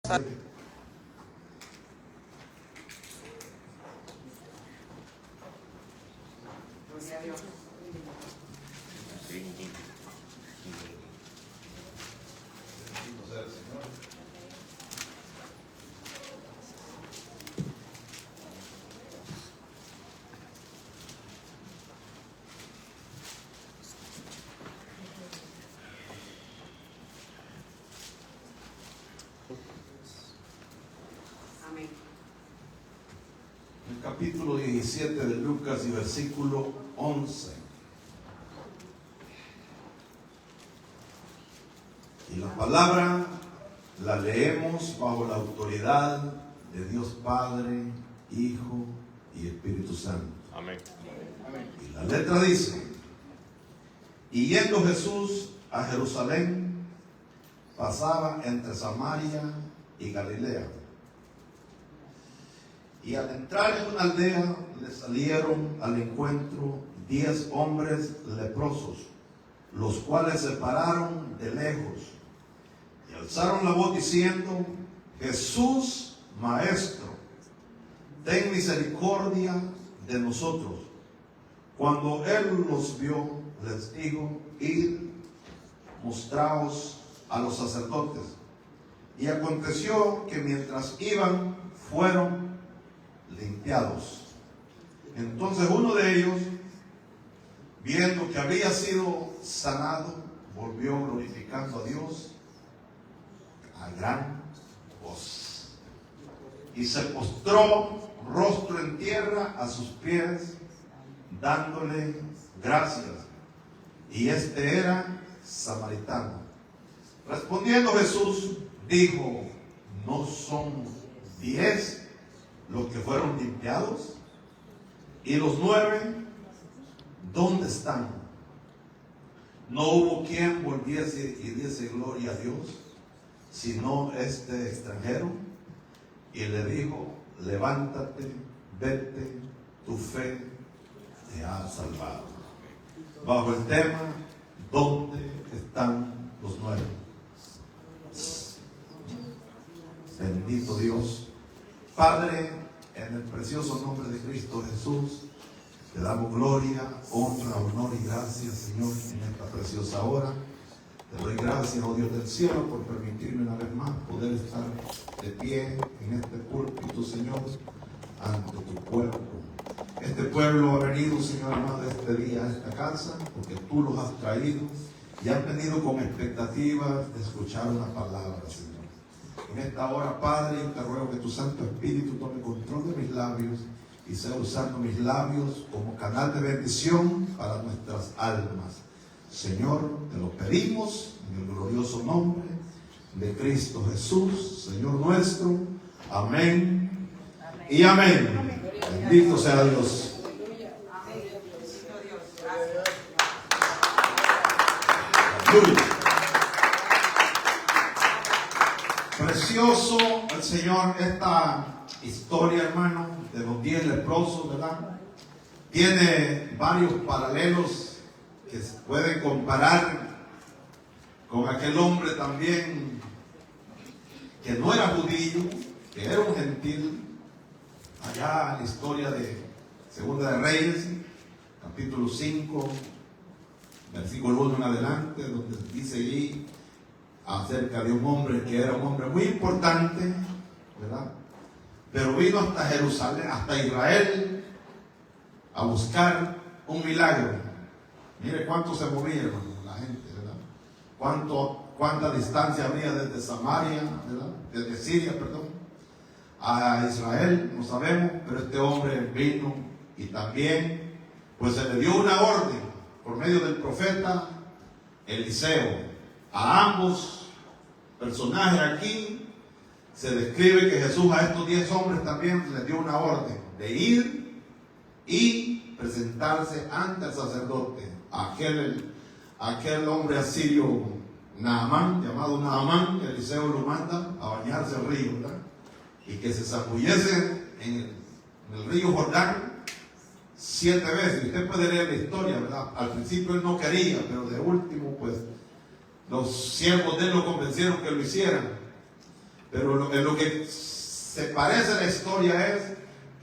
El capítulo 17 de Lucas y versículo 11. Y la palabra la leemos bajo la autoridad de Dios Padre, Hijo y Espíritu Santo. Amén. Y la letra dice: y yendo Jesús a Jerusalén, pasaba entre Samaria y Galilea. Y al entrar en una aldea, le salieron al encuentro 10 hombres leprosos, los cuales se pararon de lejos y alzaron la voz diciendo: Jesús, Maestro, ten misericordia de nosotros. Cuando él los vio, les dijo: id, mostraos a los sacerdotes. Y aconteció que mientras iban, fueron limpiados. Entonces uno de ellos, viendo que había sido sanado, volvió glorificando a Dios a gran voz y se postró rostro en tierra a sus pies, dándole gracias. Y este era samaritano. Respondiendo Jesús dijo: ¿no son 10 los que fueron limpiados? ¿Y los 9 dónde están? No hubo quien volviese y diese gloria a Dios, sino este extranjero. Y le dijo: levántate, vete, tu fe te ha salvado. Bajo el tema: ¿dónde están los 9? Bendito Dios. Padre, en el precioso nombre de Cristo Jesús, te damos gloria, honra, honor y gracias, Señor, en esta preciosa hora. Te doy gracias, oh Dios del cielo, por permitirme una vez más poder estar de pie en este púlpito, Señor, ante tu pueblo. Este pueblo ha venido, Señor amado, este día a esta casa, porque tú los has traído y han venido con expectativas de escuchar una palabra, Señor. En esta hora, Padre, te ruego que tu Santo Espíritu tome control de mis labios y sea usando mis labios como canal de bendición para nuestras almas. Señor, te lo pedimos en el glorioso nombre de Cristo Jesús, Señor nuestro. Amén y amén. Bendito sea Dios. Aleluya. Precioso el Señor, esta historia, hermano, de los 10 leprosos, ¿verdad? Tiene varios paralelos que se pueden comparar con aquel hombre también que no era judío, que era un gentil. Allá en la historia de Segunda de Reyes, capítulo 5, versículo 1 en adelante, donde dice allí acerca de un hombre que era un hombre muy importante, ¿verdad? Pero vino hasta Jerusalén, hasta Israel, a buscar un milagro. Mire cuánto se movía, hermano, la gente, ¿verdad? Cuánta distancia había desde Samaria, ¿verdad? Desde Siria, perdón, a Israel, no sabemos, pero este hombre vino y también, pues se le dio una orden por medio del profeta Eliseo. A ambos personajes aquí se describe que Jesús a estos 10 hombres también les dio una orden de ir y presentarse ante el sacerdote, aquel hombre asirio Naamán, llamado Naamán, que Eliseo lo manda a bañarse al río, ¿verdad? Y que se zambullese en el río Jordán 7 veces. Y usted puede leer la historia, ¿verdad? Al principio él no quería, pero de último, pues, los siervos de él lo convencieron que lo hicieran. Pero en lo que se parece la historia es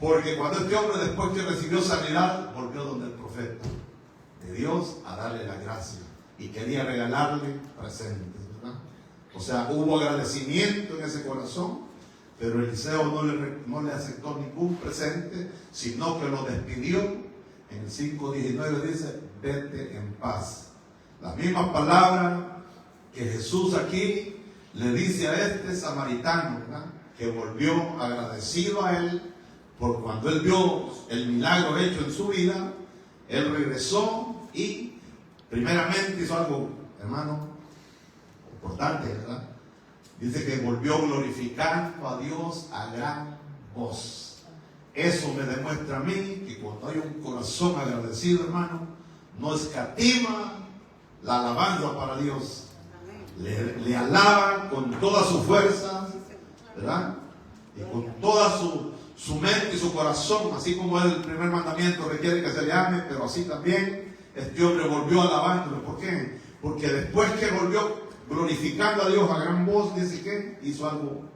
porque cuando este hombre, después que recibió sanidad, volvió donde el profeta de Dios a darle la gracia y quería regalarle presentes, ¿verdad? O sea, hubo agradecimiento en ese corazón, pero Eliseo no le aceptó ningún presente, sino que lo despidió. En el 5:19 dice: vete en paz. La misma palabra que Jesús aquí le dice a este samaritano, ¿verdad?, que volvió agradecido a él por cuando él vio el milagro hecho en su vida. Él regresó y primeramente hizo algo, hermano, importante, ¿verdad? Dice que volvió glorificando a Dios a gran voz. Eso me demuestra a mí que cuando hay un corazón agradecido, hermano, no escatima la alabanza para Dios. Le alaban con toda su fuerza, ¿verdad? Y con toda su mente y su corazón, así como el primer mandamiento requiere que se le ame, pero así también este hombre volvió alabándolo. ¿Por qué? Porque después que volvió glorificando a Dios a gran voz, dice que hizo algo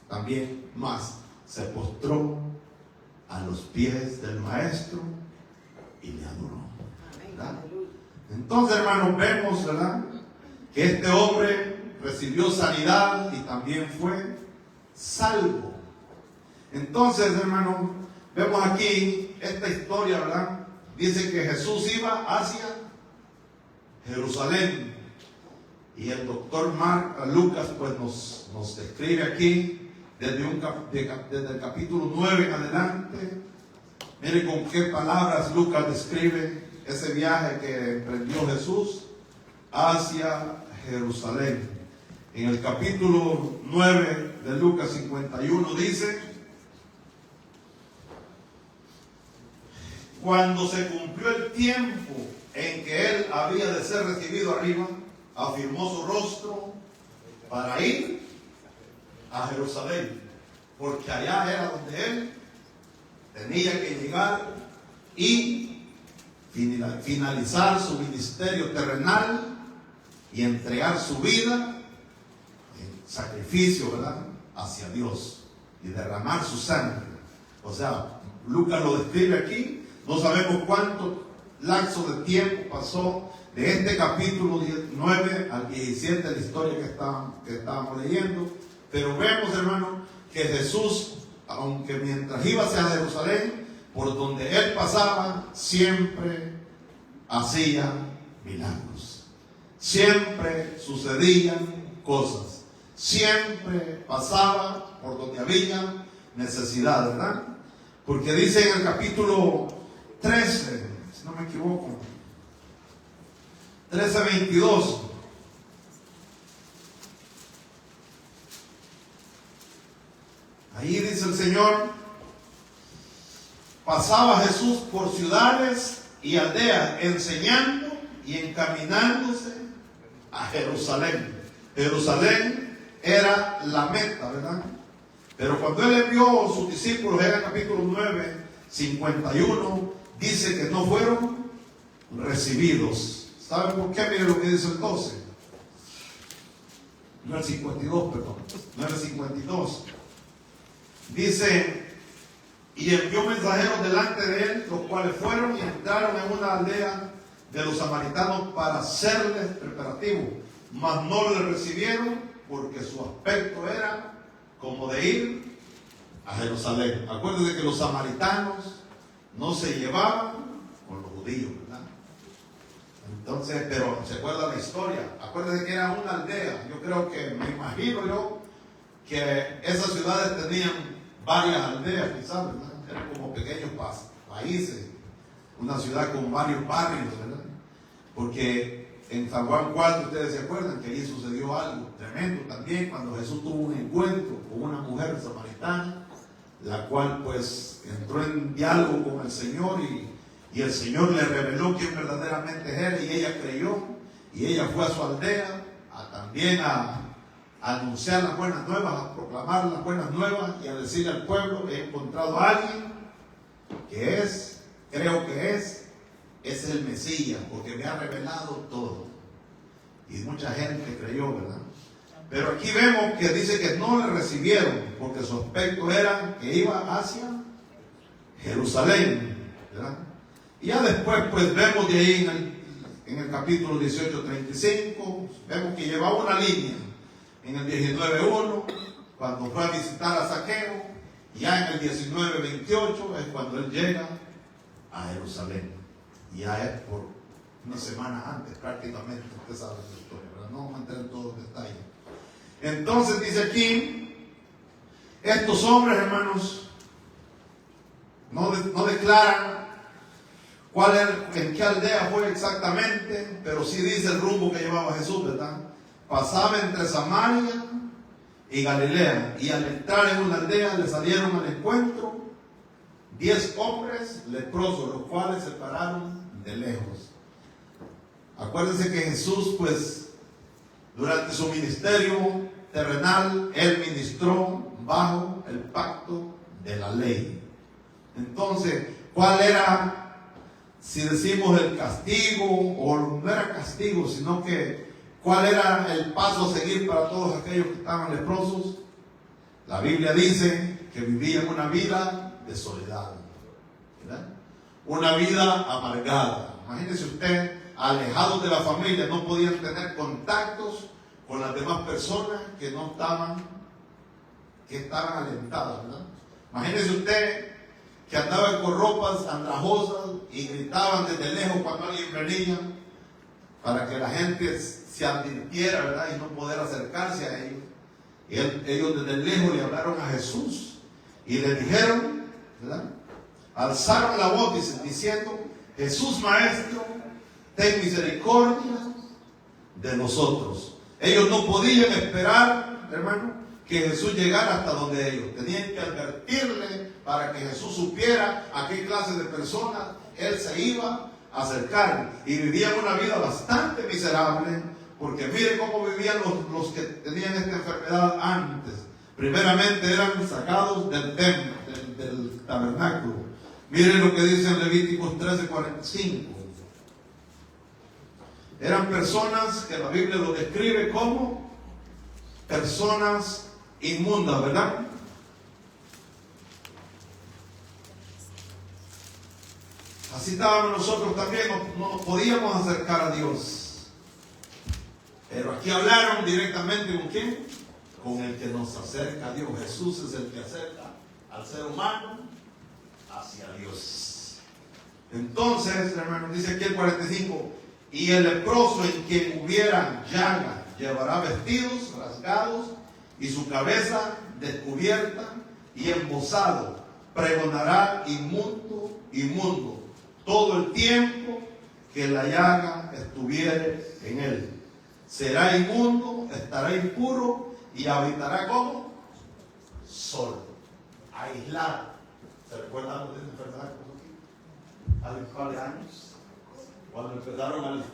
también más. Se postró a los pies del maestro y le adoró, ¿verdad? Entonces, hermanos, vemos, ¿verdad?, que este hombre recibió sanidad y también fue salvo. Entonces, hermano, vemos aquí esta historia, ¿verdad? Dice que Jesús iba hacia Jerusalén. Y el doctor Lucas pues nos describe aquí desde el capítulo 9 en adelante. Mire con qué palabras Lucas describe ese viaje que emprendió Jesús hacia Jerusalén. En el capítulo 9 de Lucas 51 dice: cuando se cumplió el tiempo en que él había de ser recibido arriba, afirmó su rostro para ir a Jerusalén, porque allá era donde él tenía que llegar y finalizar su ministerio terrenal y entregar su vida en sacrificio, ¿verdad?, hacia Dios y derramar su sangre. O sea, Lucas lo describe aquí. No sabemos cuánto lapso de tiempo pasó de este capítulo 9 al 17 de la historia que estábamos leyendo, pero vemos, hermano, que Jesús, aunque mientras iba hacia Jerusalén, por donde él pasaba, siempre hacía milagros, siempre sucedían cosas, siempre pasaba por donde había necesidad, ¿verdad? Porque dice en el capítulo 13, si no me equivoco, 13:22. Ahí dice el Señor: pasaba Jesús por ciudades y aldeas, enseñando y encaminándose a Jerusalén. Jerusalén era la meta, ¿verdad? Pero cuando él envió a sus discípulos, en el capítulo 9, 51, dice que no fueron recibidos. ¿Saben por qué? Miren lo que dice el 12. No el 52, perdón. No el 52. Dice: y envió mensajeros delante de él, los cuales fueron y entraron en una aldea de los samaritanos para hacerles preparativo. Mas no le recibieron, porque su aspecto era como de ir a Jerusalén. Acuérdense que los samaritanos no se llevaban con los judíos, ¿verdad? Entonces, pero se acuerda la historia. Acuérdense que era una aldea. Yo creo que, me imagino yo, que esas ciudades tenían varias aldeas, quizás, ¿verdad? Eran como pequeños países, una ciudad con varios barrios, ¿verdad? Porque en San Juan 4, ustedes se acuerdan que ahí sucedió algo tremendo también, cuando Jesús tuvo un encuentro con una mujer samaritana, la cual pues entró en diálogo con el Señor y el Señor le reveló quién verdaderamente es él, y ella creyó, y ella fue a su aldea también a anunciar las buenas nuevas, a proclamar las buenas nuevas y a decirle al pueblo: he encontrado a alguien que creo que es el Mesías, porque me ha revelado todo. Y mucha gente creyó, ¿verdad? Pero aquí vemos que dice que no le recibieron, porque su aspecto era que iba hacia Jerusalén, ¿verdad? Y ya después pues vemos de ahí en el capítulo 18:35, vemos que llevaba una línea en el 19:1, cuando fue a visitar a Zaqueo, y ya en el 19:28 es cuando él llega a Jerusalén. Y ya es por una semana antes prácticamente, usted sabe la historia, ¿verdad? No vamos a entrar en todos los detalles. Entonces dice aquí, estos hombres, hermanos, no declaran en qué aldea fue exactamente, pero sí dice el rumbo que llevaba Jesús, ¿verdad? Pasaba entre Samaria y Galilea, y al entrar en una aldea le salieron al encuentro 10 hombres leprosos, los cuales se pararon de lejos. Acuérdense que Jesús, pues, durante su ministerio terrenal, él ministró bajo el pacto de la ley. Entonces, ¿cuál era, si decimos el castigo, o no era castigo, sino que cuál era el paso a seguir para todos aquellos que estaban leprosos? La Biblia dice que vivían una vida de soledad, ¿verdad? Una vida amargada. Imagínese usted, alejados de la familia, no podían tener contactos con las demás personas que estaban alentadas, ¿verdad? Imagínese usted que andaban con ropas andrajosas y gritaban desde lejos cuando alguien venía, para que la gente se advirtiera, ¿verdad? Y no poder acercarse a ellos. Y ellos desde lejos le hablaron a Jesús y le dijeron, ¿verdad? Alzaron la voz diciendo: Jesús Maestro, ten misericordia de nosotros. Ellos no podían esperar, hermano, que Jesús llegara hasta donde ellos. Tenían que advertirle para que Jesús supiera a qué clase de personas él se iba a acercar. Y vivían una vida bastante miserable, porque mire cómo vivían los que tenían esta enfermedad antes. Primeramente eran sacados del templo, del tabernáculo. Miren lo que dice en Levíticos 13:45. Eran personas que la Biblia lo describe como personas inmundas, ¿verdad? Así estábamos nosotros también, no podíamos acercar a Dios. Pero aquí hablaron directamente ¿con quién? Con el que nos acerca a Dios. Jesús es el que acerca al ser humano hacia Dios. Entonces, hermano, dice aquí el 45: y el leproso en quien hubiera llaga llevará vestidos rasgados y su cabeza descubierta y embozado, pregonará: inmundo, inmundo, todo el tiempo que la llaga estuviere en él. Será inmundo, estará impuro y habitará como solo, aislado. ¿Se recuerdan algo de esta enfermedad? ¿A los cuáles años? Cuando empezaron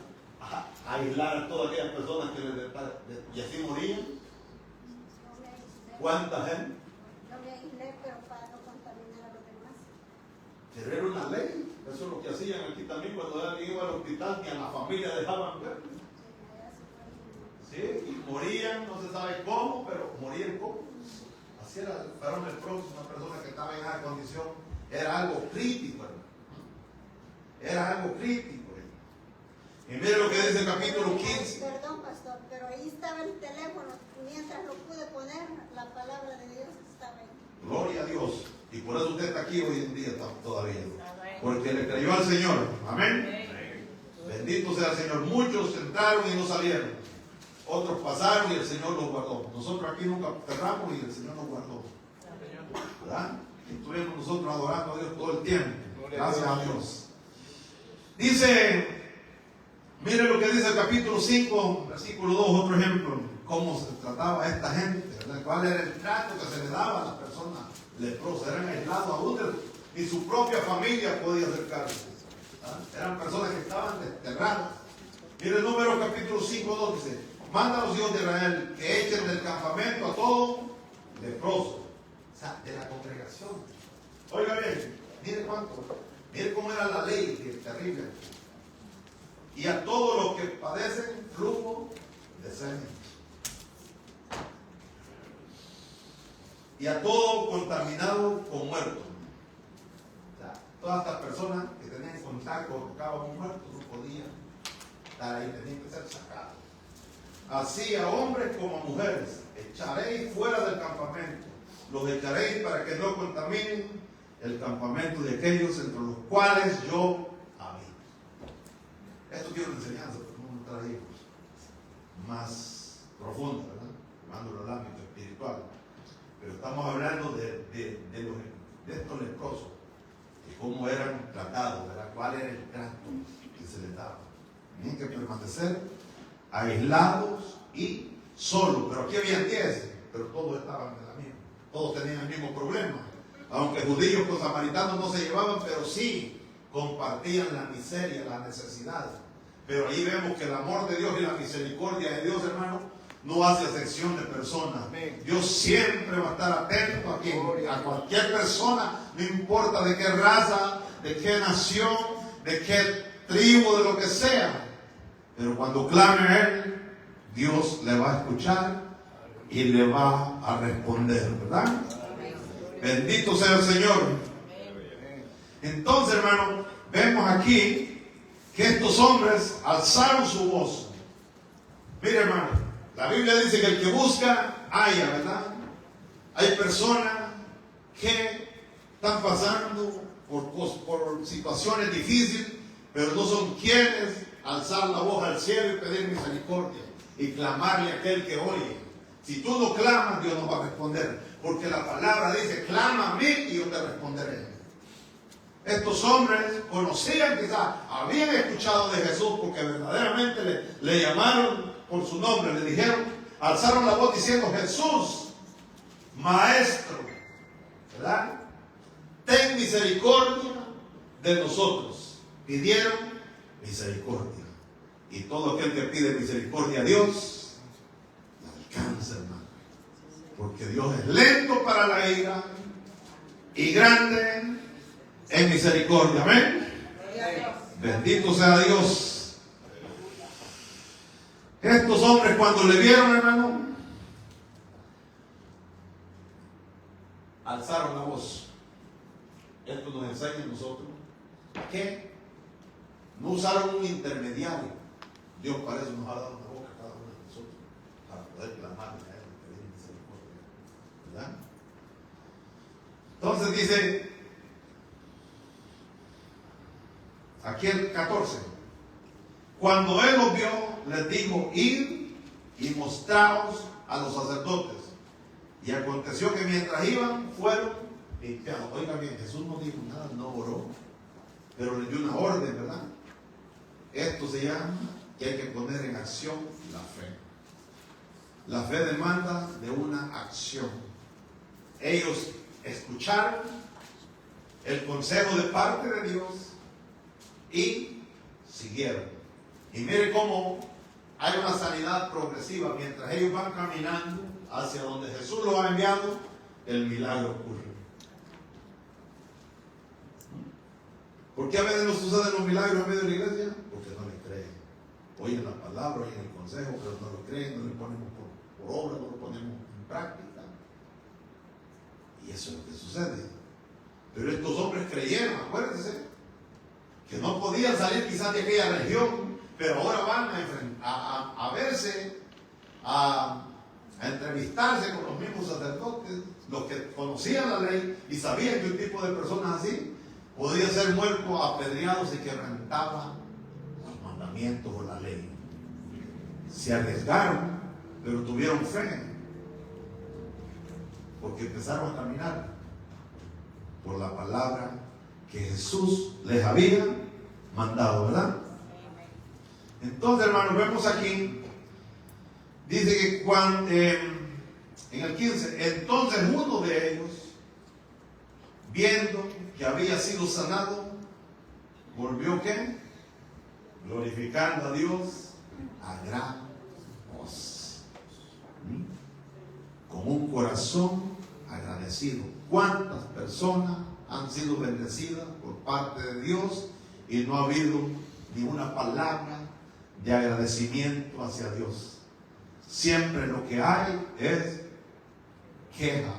a aislar a todas aquellas personas y así morían. ¿Cuánta gente? No me aislé, pero para no contaminar a los demás. Pero era una ley. Eso es lo que hacían aquí también cuando alguien iba al hospital, que a la familia dejaban ver. Sí, y morían, no se sabe cómo, pero morían como. Así era, fueron leprosos, una persona que estaba en esa condición. Era algo crítico, hermano. Era algo crítico. Y mire lo que dice el capítulo 15. Perdón, pastor, pero ahí estaba el teléfono. Mientras lo pude poner, la palabra de Dios estaba ahí. Gloria a Dios. Y por eso usted está aquí hoy en día todavía. Porque le creyó al Señor. Amén. Bendito sea el Señor. Muchos entraron y no salieron. Otros pasaron y el Señor los guardó. Nosotros aquí nunca cerramos y el Señor nos guardó. ¿Verdad? Y estuvimos nosotros adorando a Dios todo el tiempo. Gracias a Dios. Dice, mire lo que dice el capítulo 5, versículo 2, otro ejemplo. Cómo se trataba a esta gente, ¿verdad? Cuál era el trato que se le daba a las personas leprosas. Eran aislados aún, ni su propia familia podía acercarse. ¿Ah? Eran personas que estaban desterradas. Mire el número capítulo 5, 2 dice: manda a los hijos de Israel que echen del campamento a todo leproso. O sea, de la congregación. Oiga bien, mire cuánto. Mire cómo era la ley, que es terrible. Y a todos los que padecen flujo de semen. y a todo contaminado con muertos. O sea, todas estas personas que tenían contacto o tocaban un muerto no podían estar ahí, tenían que ser sacados. Así a hombres como a mujeres echaréis fuera del campamento, los echaréis para que no contaminen el campamento de aquellos entre los cuales yo habito. Esto tiene una enseñanza, pero no lo traímos más profunda, ¿verdad? Llevándolo al ámbito espiritual. Pero estamos hablando de estos leprosos, de cómo eran tratados, ¿verdad? Cuál era el trato que se les daba. Tenían que permanecer aislados y solos. Pero aquí había 10, pero todos estaban en la misma. Todos tenían el mismo problema. Aunque judíos con samaritanos no se llevaban, pero sí compartían la miseria, la necesidad. Pero ahí vemos que el amor de Dios y la misericordia de Dios, hermano, no hace excepción de personas. Dios siempre va a estar atento a cualquier persona, no importa de qué raza, de qué nación, de qué tribu, de lo que sea. Pero cuando clame a Él, Dios le va a escuchar y le va a responder, ¿verdad? Bendito sea el Señor. Entonces, hermano, vemos aquí que estos hombres alzaron su voz. Mire, hermano, la Biblia dice que el que busca, halla, ¿verdad? Hay personas que están pasando por situaciones difíciles, pero no son quienes alzar la voz al cielo y pedir misericordia y clamarle a aquel que oye. Si tú no clamas, Dios no va a responder, porque la palabra dice: clama a mí y yo te responderé. Estos hombres conocían, quizás habían escuchado de Jesús, porque verdaderamente le llamaron por su nombre, le dijeron, alzaron la voz diciendo: Jesús, Maestro, ¿verdad? Ten misericordia de nosotros. Pidieron misericordia. Y todo aquel que pide misericordia a Dios, la alcanza, hermano. Porque Dios es lento para la ira y grande en misericordia. Amén. Bendito sea Dios. Estos hombres, cuando le vieron, hermano, alzaron la voz. Esto nos enseña a nosotros que no usaron un intermediario. Dios para eso nos ha dado una boca a cada uno de nosotros, para poder clamarle a Él y pedir misericordia, ¿verdad? Entonces dice aquí el 14: cuando Él los vio, les dijo: id y mostraos a los sacerdotes. Y aconteció que mientras iban, fueron limpiados. Oiga bien, Jesús no dijo nada, no oró, pero le dio una orden, ¿verdad? Esto se llama que hay que poner en acción la fe. La fe demanda de una acción. Ellos escucharon el consejo de parte de Dios y siguieron. Y mire cómo hay una sanidad progresiva. Mientras ellos van caminando hacia donde Jesús los ha enviado, el milagro ocurre. ¿Por qué a veces no suceden los milagros en medio de la iglesia? Porque no le creen. Oyen la palabra, oyen el consejo, pero no lo creen, no lo ponemos por obra, no lo ponemos en práctica. Y eso es lo que sucede. Pero estos hombres creyeron, acuérdense, que no podían salir quizás de aquella región, pero ahora van a verse, a entrevistarse con los mismos sacerdotes, los que conocían la ley y sabían que un tipo de personas así podía ser muerto, apedreado si quebrantaba los mandamientos o la ley. Se arriesgaron, pero tuvieron fe, porque empezaron a caminar por la palabra que Jesús les había mandado, ¿verdad? Entonces, hermanos, vemos aquí, dice que cuando, en el 15, entonces uno de ellos, viendo que había sido sanado, volvió ¿qué? Glorificando a Dios a gran voz, con un corazón agradecido. ¿Cuántas personas han sido bendecidas por parte de Dios y no ha habido ni una palabra de agradecimiento hacia Dios? Siempre lo que hay es queja,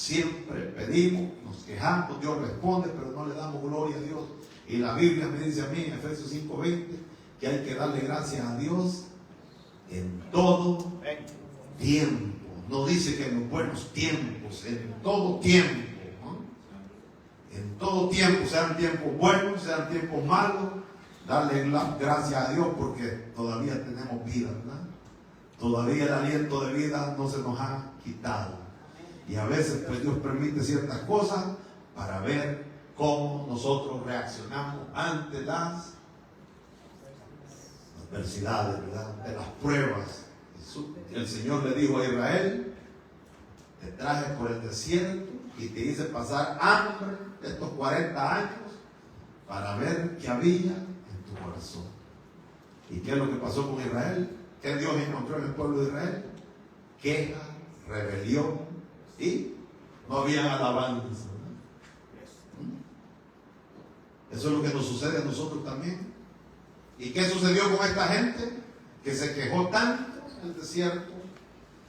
siempre pedimos, nos quejamos, Dios responde, pero no le damos gloria a Dios. Y la Biblia me dice a mí en Efesios 5:20 que hay que darle gracias a Dios en todo tiempo. No dice que en los buenos tiempos, en todo tiempo, ¿no? En todo tiempo, sean tiempos buenos, sean tiempos malos, darle gracias a Dios porque todavía tenemos vida, ¿verdad? Todavía el aliento de vida no se nos ha quitado. Y a veces pues Dios permite ciertas cosas para ver cómo nosotros reaccionamos ante las adversidades, ¿verdad? De las pruebas. El Señor le dijo a Israel: te traje por el desierto y te hice pasar hambre estos 40 años para ver qué había en tu corazón. ¿Y qué es lo que pasó con Israel? ¿Qué Dios encontró en el pueblo de Israel? Queja, rebelión y no había alabanza. Eso es lo que nos sucede a nosotros también. ¿Y qué sucedió con esta gente? Que se quejó tanto en el desierto,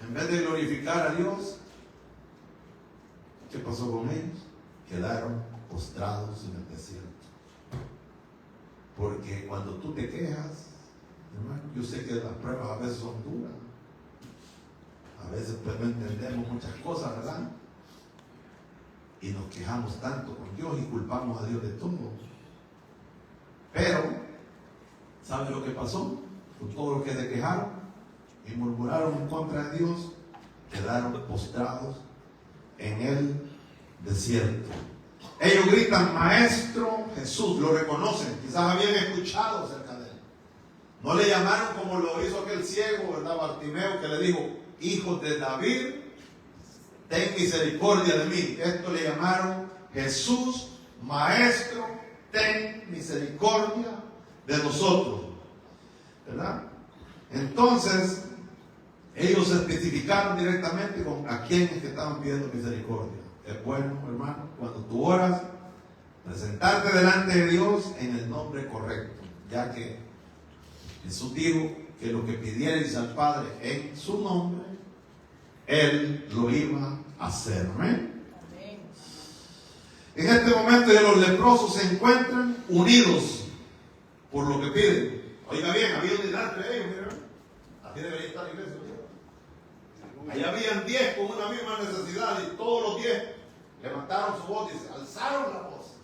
en vez de glorificar a Dios. ¿Qué pasó con ellos? Quedaron postrados en el desierto. Porque cuando tú te quejas, hermano, yo sé que las pruebas a veces son duras. A veces pues no entendemos muchas cosas, ¿verdad? Y nos quejamos tanto con Dios y culpamos a Dios de todo. Pero, ¿sabe lo que pasó? Con todos los que se quejaron y murmuraron en contra de Dios, quedaron postrados en el desierto. Ellos gritan: Maestro Jesús, lo reconocen, quizás habían escuchado acerca de él. No le llamaron como lo hizo aquel ciego, ¿verdad? Bartimeo, que le dijo: Hijo de David, ten misericordia de mí. Esto le llamaron: Jesús, Maestro, ten misericordia de nosotros, ¿verdad? Entonces ellos se especificaron directamente con a quienes que estaban pidiendo misericordia. Es bueno, hermano, cuando tú oras, presentarte delante de Dios en el nombre correcto, ya que Jesús dijo que lo que pidierais al Padre en su nombre, Él lo iba a hacer. ¿Amén? En este momento ya los leprosos se encuentran unidos por lo que piden. Oiga bien, había unidad entre ellos, mira. Así debería estar la iglesia. Allá habían 10 con una misma necesidad y todos los 10 levantaron su voz y se alzaron la voz.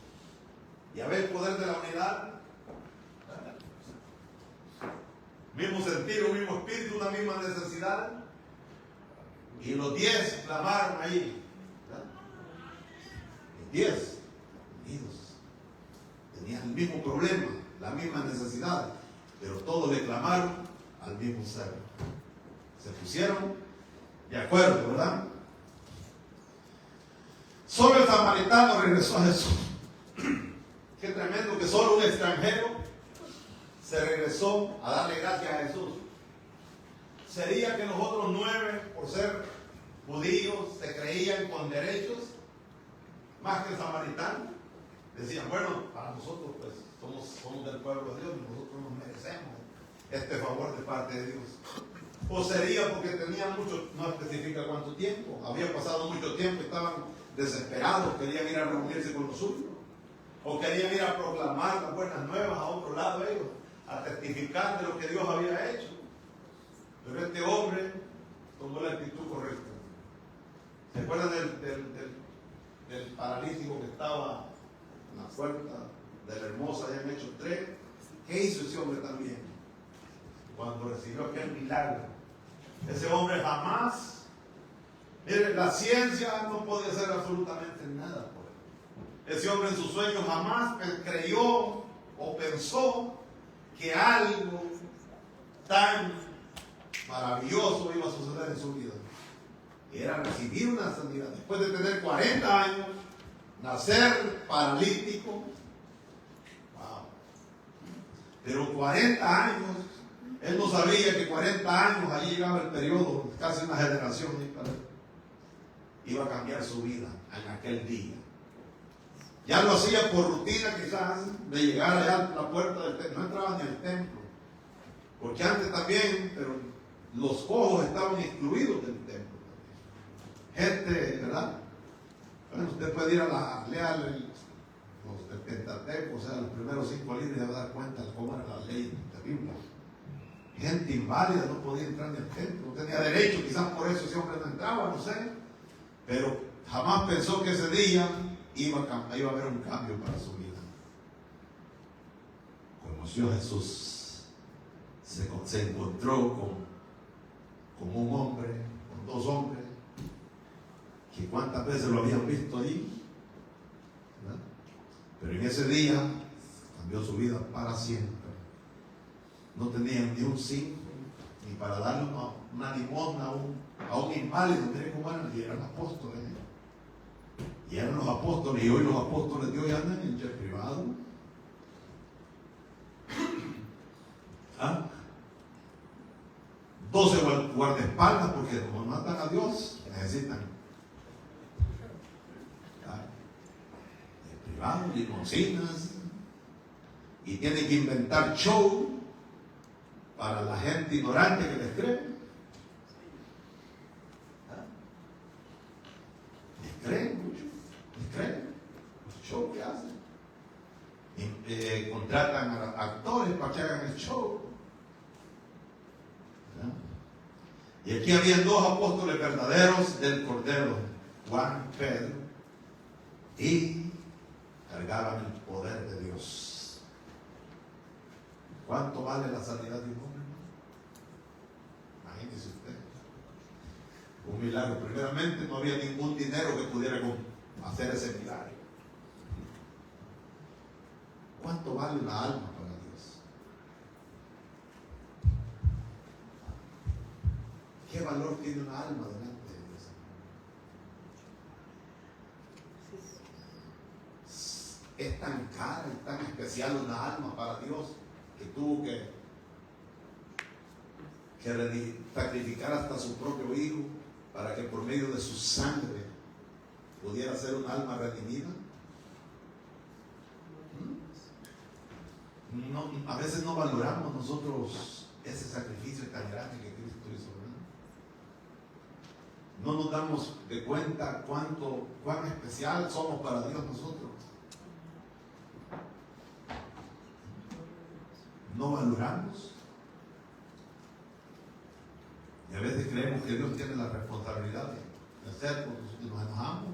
Y a ver el poder de la unidad. Mismo sentido, mismo espíritu, una misma necesidad. Y los 10 clamaron ahí. Los 10 unidos. Tenían el mismo problema, la misma necesidad. Pero todos le clamaron al mismo ser. Se pusieron de acuerdo, ¿verdad? Solo el samaritano regresó a Jesús. Qué tremendo que solo un extranjero se regresó a darle gracias a Jesús. ¿Sería que los otros 9, por ser judíos, se creían con derechos más que el samaritano? Decían: bueno, para nosotros pues somos del pueblo de Dios y nosotros nos merecemos este favor de parte de Dios. O sería porque tenían mucho, no especifica cuánto tiempo, había pasado mucho tiempo, estaban desesperados, querían ir a reunirse con los suyos, o querían ir a proclamar las buenas nuevas a otro lado ellos, a testificar de lo que Dios había hecho. Pero este hombre tomó la actitud correcta. ¿Se acuerdan del paralítico que estaba en la puerta de la Hermosa allá en Hechos 3? ¿Qué hizo ese hombre también? Cuando recibió aquel milagro. Ese hombre jamás, miren, la ciencia no podía hacer absolutamente nada por él. Ese hombre en sus sueños jamás creyó o pensó que algo tan maravilloso iba a suceder en su vida. Y era recibir una sanidad. Después de tener 40 años, nacer paralítico. Wow. Pero 40 años, él no sabía que 40 años, allí llegaba el periodo, casi una generación, iba a cambiar su vida en aquel día. Ya lo hacía por rutina quizás, de llegar allá a la puerta del templo, no entraba ni al templo, porque antes también, pero los cojos estaban excluidos del templo. Gente, ¿verdad?, puede ir a leer los del Pentateuco, o sea, los primeros 5 libros, y va a dar cuenta de cómo era la ley de la Biblia. Gente inválida no podía entrar en el templo, no tenía derecho, quizás por eso ese hombre no entraba, no sé, pero jamás pensó que ese día iba a haber un cambio para su vida. Conoció a Jesús, se encontró con un hombre, con 2 hombres, que cuántas veces lo habían visto allí, ¿verdad? Pero en ese día cambió su vida para siempre. No tenían ni un 5, ni para darle una limosna a un inválido. Miren cómo eran, y eran apóstoles. Y eran los apóstoles, y hoy los apóstoles de hoy andan en jet privado. ¿Ah? 12 guardaespaldas, porque como matan a Dios, necesitan privado, limusinas, y tienen que inventar show para la gente ignorante que les cree. Les creen mucho, les creen los shows que hacen. Y, contratan a actores para que hagan el show. ¿Verdad? Y aquí habían 2 apóstoles verdaderos del Cordero, Juan y Pedro, y cargaban el poder de Dios. ¿Cuánto vale la sanidad de un hombre? Imagínese usted. Un milagro. Primeramente, no había ningún dinero que pudiera hacer ese milagro. ¿Cuánto vale la alma para Dios? ¿Qué valor tiene una alma delante de Dios? Es tan cara y tan especial una alma para Dios que tuvo que sacrificar hasta su propio hijo para que por medio de su sangre pudiera ser un alma redimida. No, a veces no valoramos nosotros ese sacrificio tan grande que Cristo hizo, ¿verdad? No nos damos de cuenta cuán especial somos para Dios nosotros. No valoramos. Y a veces creemos que Dios tiene la responsabilidad de hacer cuando nos enojamos,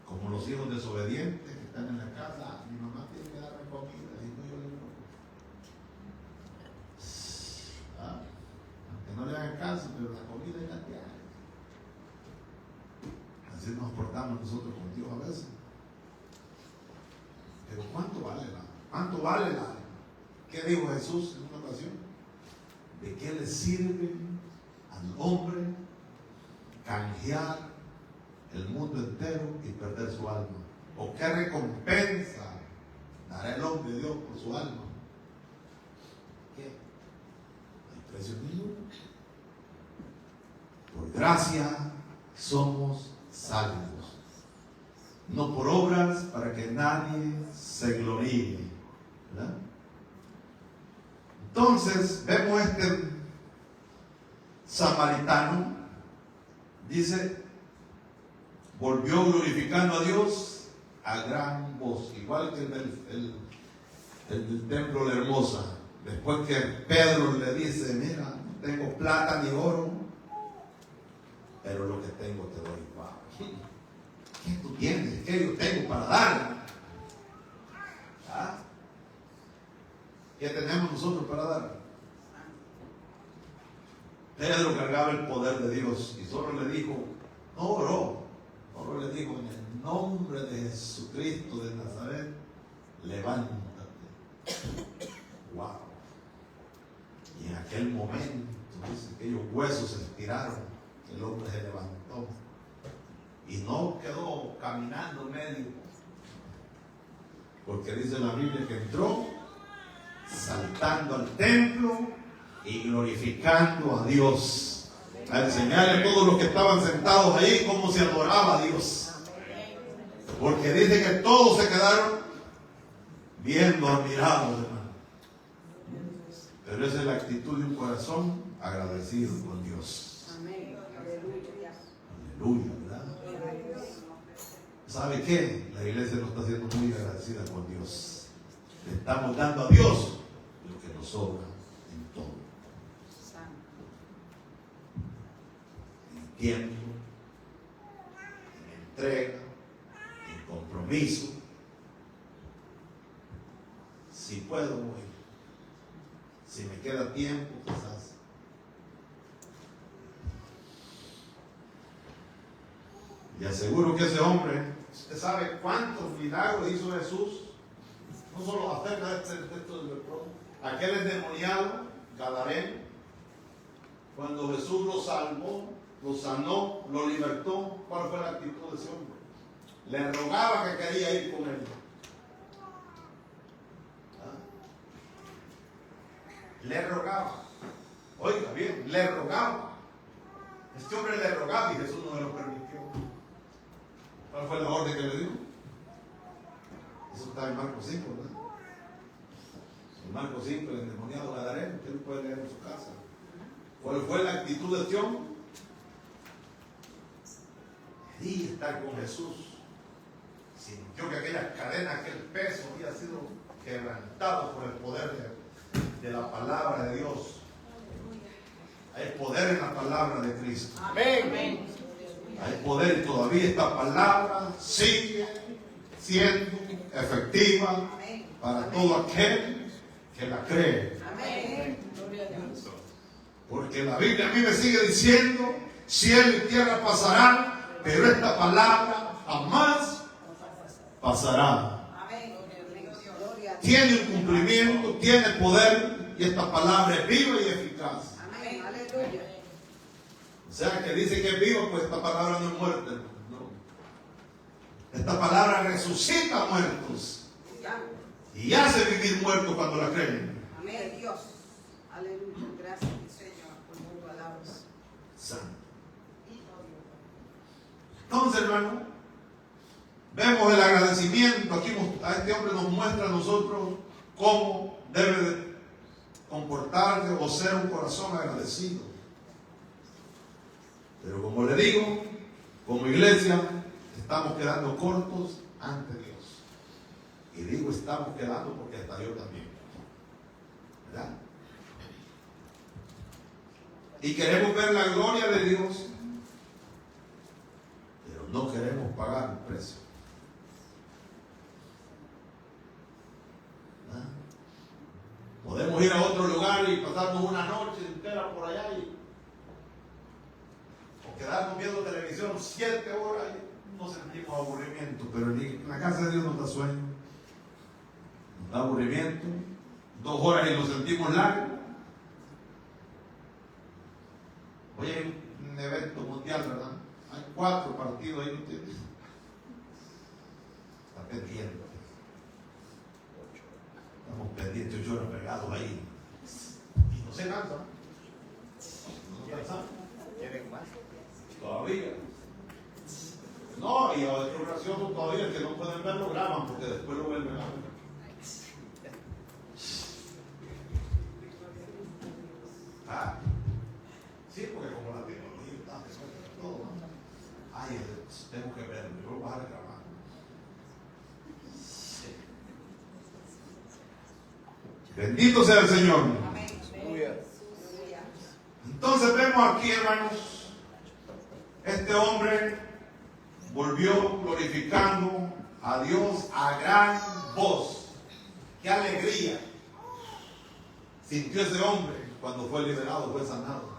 como los hijos desobedientes que están en la casa. Mi mamá tiene que darme comida, y no yo le doy. Aunque no le hagan caso, pero la comida es la que hay. Así nos portamos nosotros con Dios a veces. Pero ¿cuánto vale la alma? ¿Cuánto vale la alma? ¿Qué dijo Jesús en una ocasión? ¿De qué le sirve al hombre canjear el mundo entero y perder su alma? ¿O qué recompensa dará el hombre de Dios por su alma? ¿Qué? ¿El precio mío? Por gracia somos salvos, no por obras para que nadie se gloríe, ¿verdad? Entonces vemos este samaritano, dice, volvió glorificando a Dios a gran voz, igual que el del templo de Hermosa. Después que Pedro le dice, mira, no tengo plata ni oro, pero lo que tengo te doy. Wow. ¿Qué tú tienes? ¿Qué yo tengo para dar? ¿Ah? ¿Qué tenemos nosotros para dar? Pedro cargaba el poder de Dios y solo le dijo, no oró, solo le dijo, en el nombre de Jesucristo de Nazaret, levántate. Wow. Y en aquel momento, dice, aquellos huesos se estiraron, el hombre se levantó y no quedó caminando medio, porque dice la Biblia que entró saltando al templo y glorificando a Dios, a enseñarle a todos los que estaban sentados ahí cómo se adoraba a Dios, porque dice que todos se quedaron viendo, admirados, hermano. Pero esa es la actitud de un corazón agradecido con Dios. Aleluya, ¿verdad? ¿Sabe qué? La iglesia no está siendo muy agradecida con Dios. Le estamos dando a Dios lo que nos sobra en todo. En tiempo, en entrega, en compromiso. Si puedo, voy. Si me queda tiempo, quizás. Y aseguro que ese hombre, ¿usted sabe cuántos milagros hizo Jesús? No solo acerca de este leproso, aquel endemoniado, gadareno, cuando Jesús lo salvó, lo sanó, lo libertó, ¿cuál fue la actitud de ese hombre? Le rogaba que quería ir con él. Le rogaba. Oiga bien, le rogaba. Este hombre le rogaba y Jesús no se lo permitió. ¿Cuál fue la orden que le dio? Eso está en Marcos 5, ¿verdad? En Marcos 5, el endemoniado gadareno, usted lo puede leer en su casa. ¿Cuál fue la actitud de este hombre? Quería estar con Jesús. Sintió que aquellas cadenas, aquel peso había sido quebrantado por el poder de la palabra de Dios. Hay poder en la palabra de Cristo. Amén. Hay poder y todavía esta palabra sigue siendo efectiva para todo aquel que la cree. Amén. Porque la Biblia a mí me sigue diciendo, cielo y tierra pasarán, pero esta palabra jamás pasará. Tiene un cumplimiento, tiene poder y esta palabra es viva y eficaz. Amén. Aleluya. O sea, que dice que es viva, pues esta palabra no es muerta. No. Esta palabra resucita muertos y hace vivir muertos cuando la creen. Amén, Dios. Aleluya. Gracias, Señor, por tu palabra. Santo. Entonces, hermano, vemos el agradecimiento. Aquí a este hombre nos muestra a nosotros cómo debe de comportarse o ser un corazón agradecido. Pero como le digo, como iglesia estamos quedando cortos ante Dios. Y digo estamos quedando porque hasta yo también. ¿Verdad? Y queremos ver la gloria de Dios, pero no queremos pagar el precio. ¿Verdad? Podemos ir a otro lugar y pasarnos una noche entera por allá o quedarnos viendo televisión 7 horas y no sentimos aburrimiento, pero en la casa de Dios nos da sueño, nos da aburrimiento, 2 horas y nos sentimos largos. Hoy hay un evento mundial, ¿verdad? Hay 4 partidos ahí, ¿entiendes? Está pendiente. Estamos pendientes 8 horas pegados ahí. Y no se cansa. No se cansa. ¿Quieren más? Todavía. No, y a otro gracioso todavía que no pueden verlo, graban porque después lo vuelven a ver. Ah. Sí, porque como la tecnología está de todo, ¿no? Ay, tengo que verlo, yo lo voy a dejar grabando. Sí. Bendito sea el Señor. Amén. Entonces vemos aquí, hermanos, este hombre volvió glorificando a Dios a gran voz. ¡Qué alegría! Sintió ese hombre cuando fue liberado, fue sanado.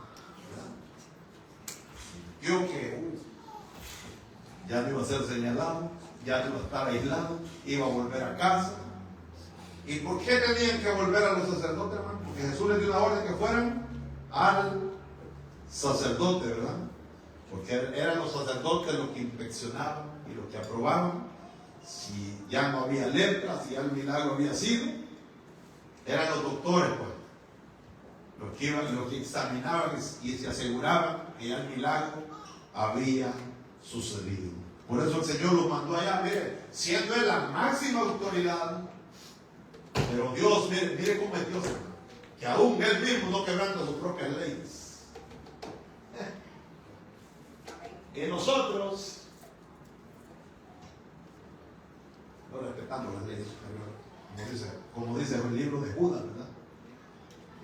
Sintió que ya no iba a ser señalado, ya no iba a estar aislado, iba a volver a casa. ¿Y por qué tenían que volver a los sacerdotes, hermano? Porque Jesús les dio una orden que fueran al sacerdote, ¿verdad? Porque eran los sacerdotes los que inspeccionaban y los que aprobaban si ya no había lepra, si ya el milagro había sido. Eran los doctores, pues, los que examinaban y se aseguraban que ya el milagro había sucedido. Por eso el Señor los mandó allá, mire, siendo Él la máxima autoridad. Pero Dios, mire cómo es Dios, hermano, que aún Él mismo no quebranta sus propias leyes. Y nosotros quebrantando las leyes superiores. Como dice el libro de Judas, ¿verdad?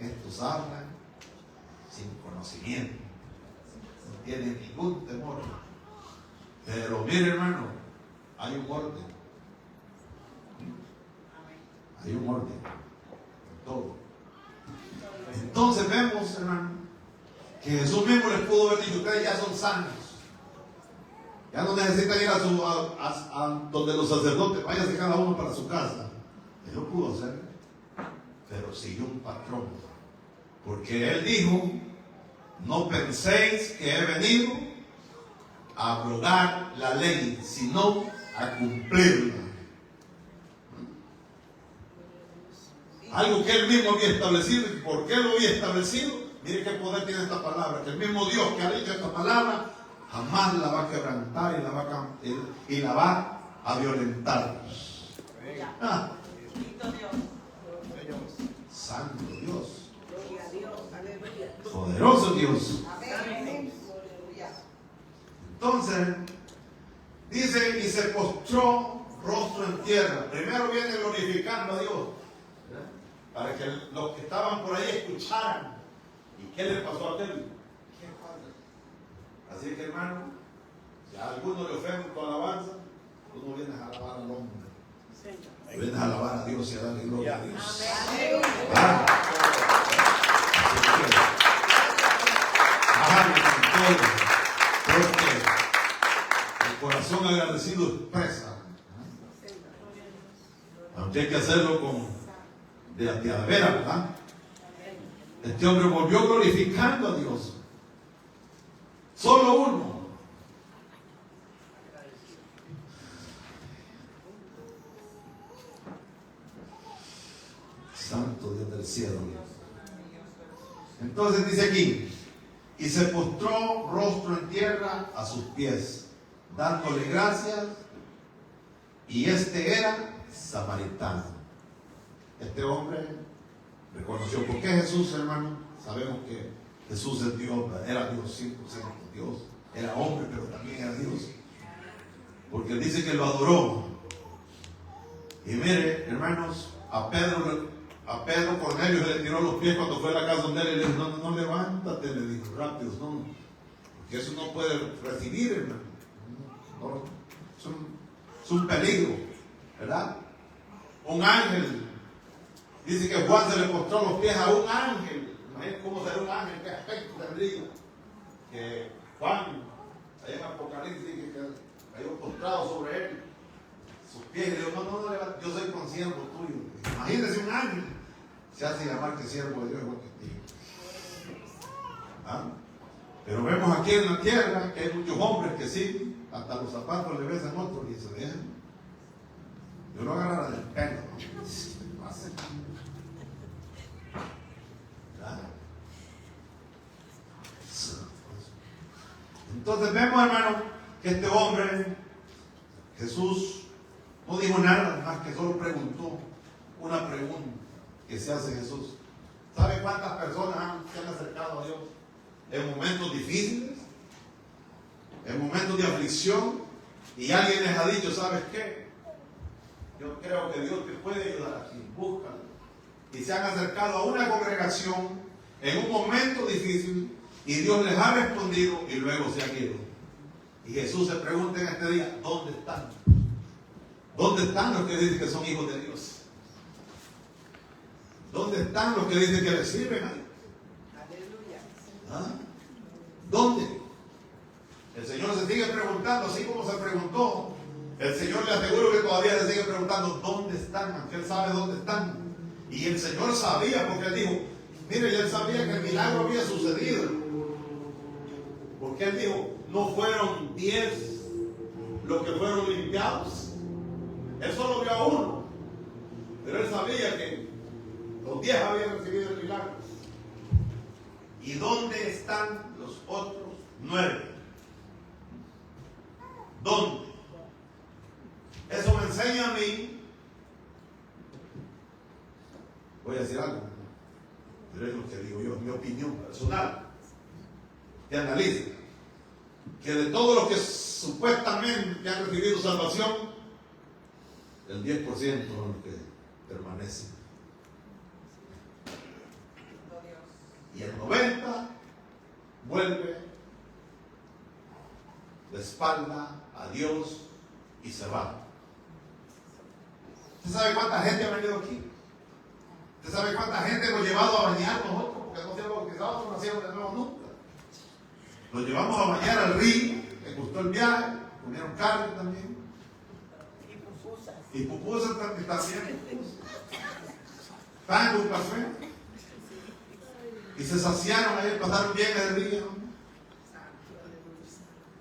Estos hablan sin conocimiento, no tienen ningún temor. Pero mire, hermano, hay un orden. Hay un orden en todo. Entonces vemos, hermano, que Jesús mismo les pudo haber dicho: ustedes ya son sanos, ya no necesitan ir a donde los sacerdotes, váyanse cada uno para su casa. Él lo pudo hacer, pero siguió un patrón, porque Él dijo: no penséis que he venido a abrogar la ley, sino a cumplirla. Algo que Él mismo había establecido. ¿Y por qué lo había establecido? Mire qué poder tiene esta palabra, que el mismo Dios que ha dicho esta palabra jamás la va a quebrantar y la va a violentar. Ah. Santo Dios, poderoso Dios. Entonces dice: y se postró rostro en tierra. Primero viene glorificando a Dios, para que los que estaban por ahí escucharan. ¿Y qué le pasó a aquel? ¿Qué pasa? Así que, hermano, si a alguno le ofende tu alabanza, tú no vienes a alabar al hombre, vienes a alabar a Dios y a darle gloria a Dios. Ah. Así que, porque el corazón agradecido expresa, aunque hay que hacerlo de veras, ¿verdad? Este hombre volvió glorificando a Dios. Solo uno. Santo Dios del cielo. Entonces dice aquí: y se postró rostro en tierra a sus pies, dándole gracias. Y este era samaritano. Este hombre reconoció. ¿Por qué Jesús, hermano? Sabemos que Jesús es Dios, era Dios, 100% Dios. Era hombre, pero también era Dios. Porque él dice que lo adoró. Y mire, hermanos, a Pedro Cornelio le tiró los pies cuando fue a la casa donde él, y le dijo: no, levántate, le dijo, rápido, no, porque eso no puede recibir, hermano. No, es un peligro, ¿verdad? Un ángel. Dice que Juan se le postró los pies a un ángel. Imagínense cómo será un ángel, qué aspecto tendría. Que Juan, ahí en Apocalipsis, dice que cayó postrado sobre él, sus pies, y le dijo: no, yo soy consiervo tuyo. Imagínense un ángel, se hace llamar que siervo de Dios igual que ti. ¿Ah? Pero vemos aquí en la tierra que hay muchos hombres que sí, hasta los zapatos le besan a otros y se dejan. Yo lo agarrara del pelo, ¿no? Entonces vemos, hermano, que este hombre, Jesús, no dijo nada más que solo preguntó una pregunta que se hace Jesús. ¿Sabe cuántas personas se han acercado a Dios en momentos difíciles, en momentos de aflicción, y alguien les ha dicho: ¿sabes qué? Yo creo que Dios te puede ayudar aquí, búscalo. Y se han acercado a una congregación en un momento difícil y Dios les ha respondido y luego se han ido. Y Jesús se pregunta en este día: ¿dónde están? ¿Dónde están los que dicen que son hijos de Dios? ¿Dónde están los que dicen que le sirven a Dios? ¿Ah? ¿Dónde? El Señor se sigue preguntando, así como se preguntó. El Señor, le aseguro que todavía se sigue preguntando: ¿dónde están? Aunque Él sabe dónde están. Y el Señor sabía, porque Él dijo: mire, Él sabía que el milagro había sucedido. Porque Él dijo: no fueron 10 los que fueron limpiados. Él solo vio a uno. Pero Él sabía que los 10 habían recibido el milagro. ¿Y dónde están los otros 9? ¿Dónde? Eso me enseña a mí. Voy a decir algo, pero es lo que digo yo, es mi opinión personal. Que analice que de todos los que supuestamente han recibido salvación, El 10% es lo que permanece. Y el 90% vuelve la espalda a Dios y se va. ¿Usted sabe cuánta gente ha venido aquí? ¿Usted sabe cuánta gente hemos llevado a bañar nosotros? Porque no se han bautizado, no nacieron de nuevo nunca. Los llevamos a bañar al río, les gustó el viaje, comieron carne también. Y pupusas también. Pan con café. Y se saciaron ahí, pasaron bien el día.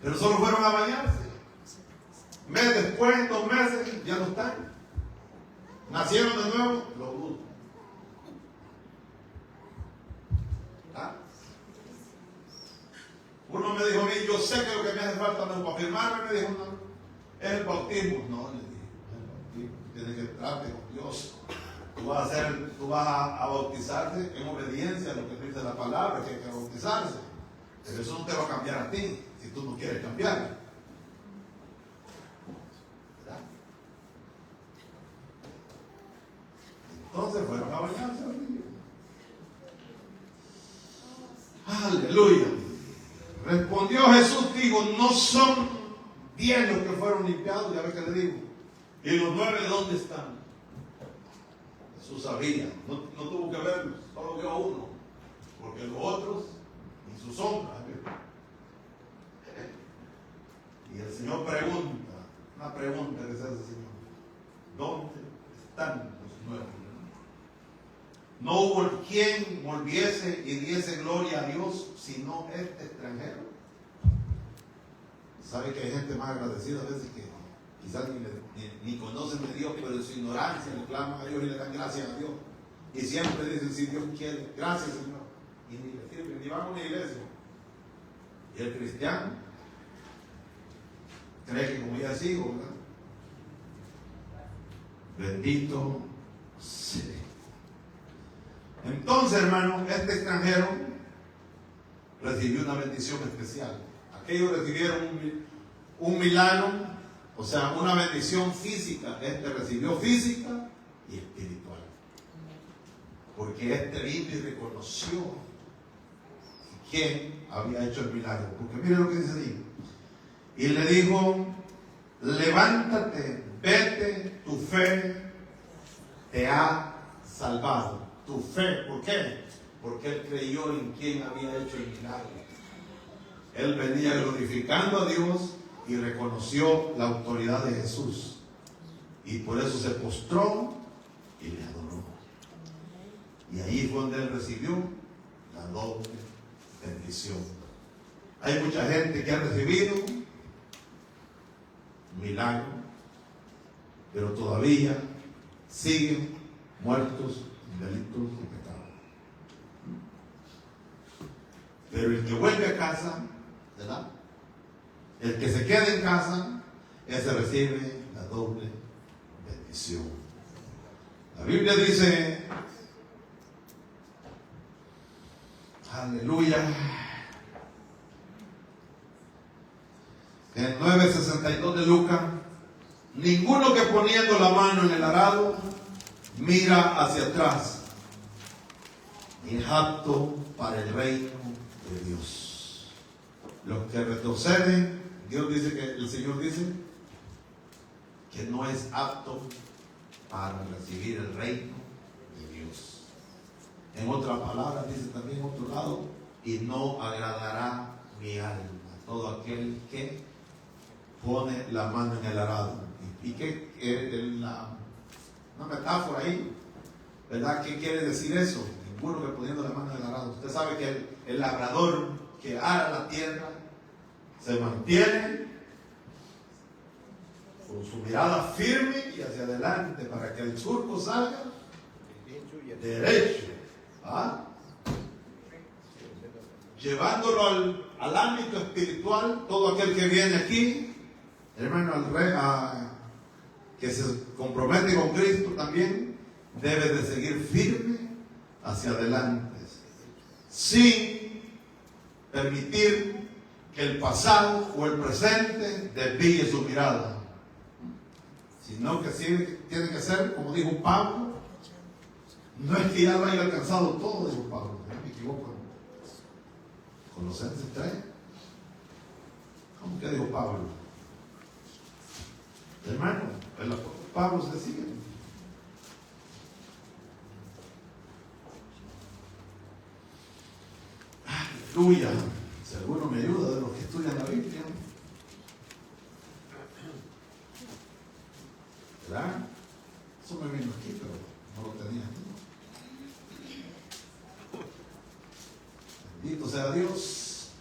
Pero solo fueron a bañarse. Mes después, 2 meses, ya no están. Nacieron de nuevo, los brutos. ¿Ah? Uno me dijo a mí, yo sé que lo que me hace falta no, para firmarme, me dijo, no, es el bautismo. No, le dije, el bautismo, tienes que entrarte con Dios. Tú vas a bautizarte en obediencia a lo que dice la palabra, que hay que bautizarse. Pero eso no te va a cambiar a ti, si tú no quieres cambiar. ¿Verdad? Entonces fueron a bañarse al río. Aleluya. Respondió Jesús, digo, no son 10 los que fueron limpiados, ya ves que le digo. ¿Y los 9 dónde están? Jesús sabía, no tuvo que verlos, solo vio a uno, porque los otros, ni su sombra. Y el Señor pregunta, una pregunta que se hace el Señor, ¿dónde están los 9? No hubo quien volviese y diese gloria a Dios, sino este extranjero. ¿Sabe que hay gente más agradecida a veces que quizás ni conocen de Dios, pero en su ignorancia le claman a Dios y le dan gracias a Dios? Y siempre dicen, si Dios quiere, gracias Señor. Y ni le sirven, ni van a una iglesia. Y el cristiano cree que como ya sigo, ¿verdad? Bendito sea. Entonces, hermano, este extranjero recibió una bendición especial. Aquellos recibieron un milagro, o sea, una bendición física. Este recibió física y espiritual. Porque este vino y reconoció quién había hecho el milagro. Porque mire lo que dice ahí. Y le dijo, levántate, vete, tu fe te ha salvado. Tu fe, ¿por qué? Porque él creyó en quien había hecho el milagro. Él venía glorificando a Dios y reconoció la autoridad de Jesús. Y por eso se postró y le adoró. Y ahí fue donde él recibió la doble bendición. Hay mucha gente que ha recibido milagro, pero todavía siguen muertos en delitos y pecados. Pero el que vuelve a casa, ¿verdad? El que se queda en casa, ese recibe la doble bendición. La Biblia dice, aleluya, en 9:62 de Lucas, ninguno que poniendo la mano en el arado mira hacia atrás, ni es apto para el reino de Dios. Los que retroceden, Dios dice que el Señor dice que no es apto para recibir el reino de Dios. En otra palabra dice también en otro lado, y no agradará mi alma todo aquel que pone la mano en el arado. Y que una metáfora ahí, ¿verdad? ¿Qué quiere decir eso? Ninguno que poniendo la mano en el arado. Usted sabe que el labrador que ara la tierra se mantiene con su mirada firme y hacia adelante para que el surco salga derecho. ¿Ah? Llevándolo al ámbito espiritual, todo aquel que viene aquí, hermano, que se compromete con Cristo también, debe de seguir firme hacia adelante, sin permitir que el pasado o el presente desvíe su mirada. sino que sí tiene que ser, como dijo Pablo, no es que ya lo haya alcanzado todo, dijo Pablo, no me equivoco. Colosenses 3. ¿Cómo que dijo Pablo? Hermano, el apóstol Pablo se sigue. Aleluya. Si alguno me ayuda de los que estudian la Biblia. ¿Verdad? Eso me vino aquí, pero no lo tenía aquí. Bendito sea Dios.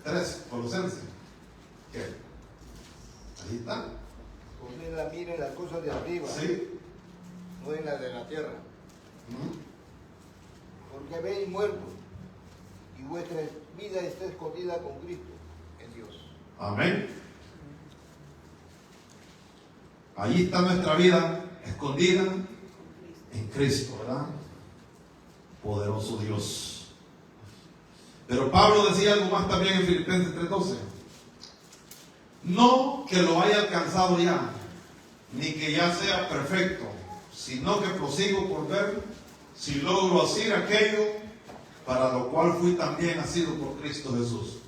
3, Colosenses. ¿Qué? Ahí está. Poned la mira en las cosas de arriba, Sí. no en las de la tierra. Porque habéis muerto y vuestra vida está escondida con Cristo en Dios. Amén. Allí está nuestra vida escondida en Cristo, ¿verdad? Poderoso Dios. Pero Pablo decía algo más también en Filipenses 3:12. No que lo haya alcanzado ya, ni que ya sea perfecto, sino que prosigo por ver si logro hacer aquello para lo cual fui también nacido por Cristo Jesús.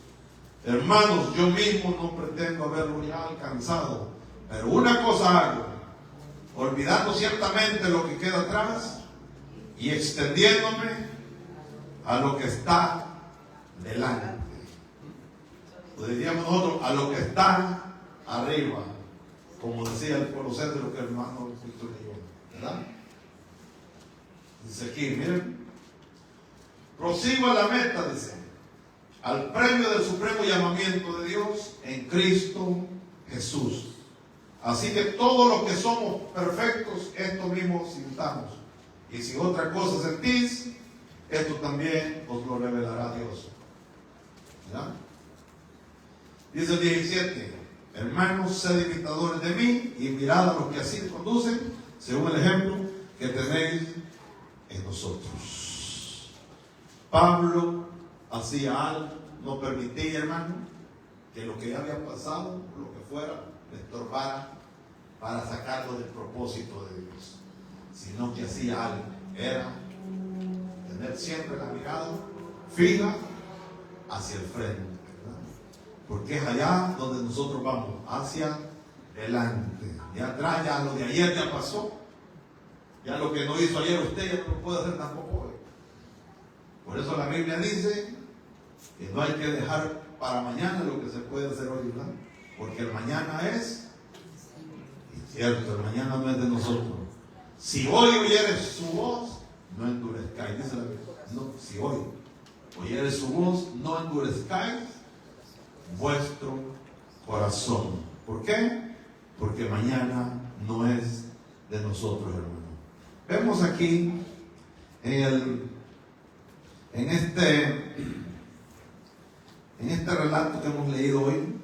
Hermanos, yo mismo no pretendo haberlo ya alcanzado, pero una cosa hago, olvidando ciertamente lo que queda atrás y extendiéndome a lo que está delante. Lo diríamos nosotros, a lo que está arriba, como decía el Colosenses, lo que el hermano Cristo leyó, ¿verdad? Dice aquí, miren, prosigo a la meta, dice, al premio del supremo llamamiento de Dios en Cristo Jesús. Así que todos los que somos perfectos, esto mismo sintamos. Y si otra cosa sentís, esto también os lo revelará Dios. ¿Verdad? Dice el 17, hermanos, sed imitadores de mí y mirad a los que así conducen, según el ejemplo que tenéis en nosotros. Pablo hacía algo, no permitía, hermano, que lo que ya había pasado, lo que fuera, le estorbara para sacarlo del propósito de Dios, sino que hacía algo, era tener siempre la mirada fija hacia el frente, ¿verdad? Porque es allá donde nosotros vamos, hacia delante. De atrás ya lo de ayer ya pasó, ya lo que no hizo ayer usted ya no lo puede hacer tampoco hoy. Por eso la Biblia dice que no hay que dejar para mañana lo que se puede hacer hoy, ¿verdad? Porque el mañana es incierto, el mañana no es de nosotros. Si hoy oyeres su voz, no endurezcáis, dice la Biblia. No, si hoy oyeres su voz, no endurezcáis vuestro corazón. ¿Por qué? Porque mañana no es de nosotros, hermano. Vemos aquí en este relato que hemos leído hoy,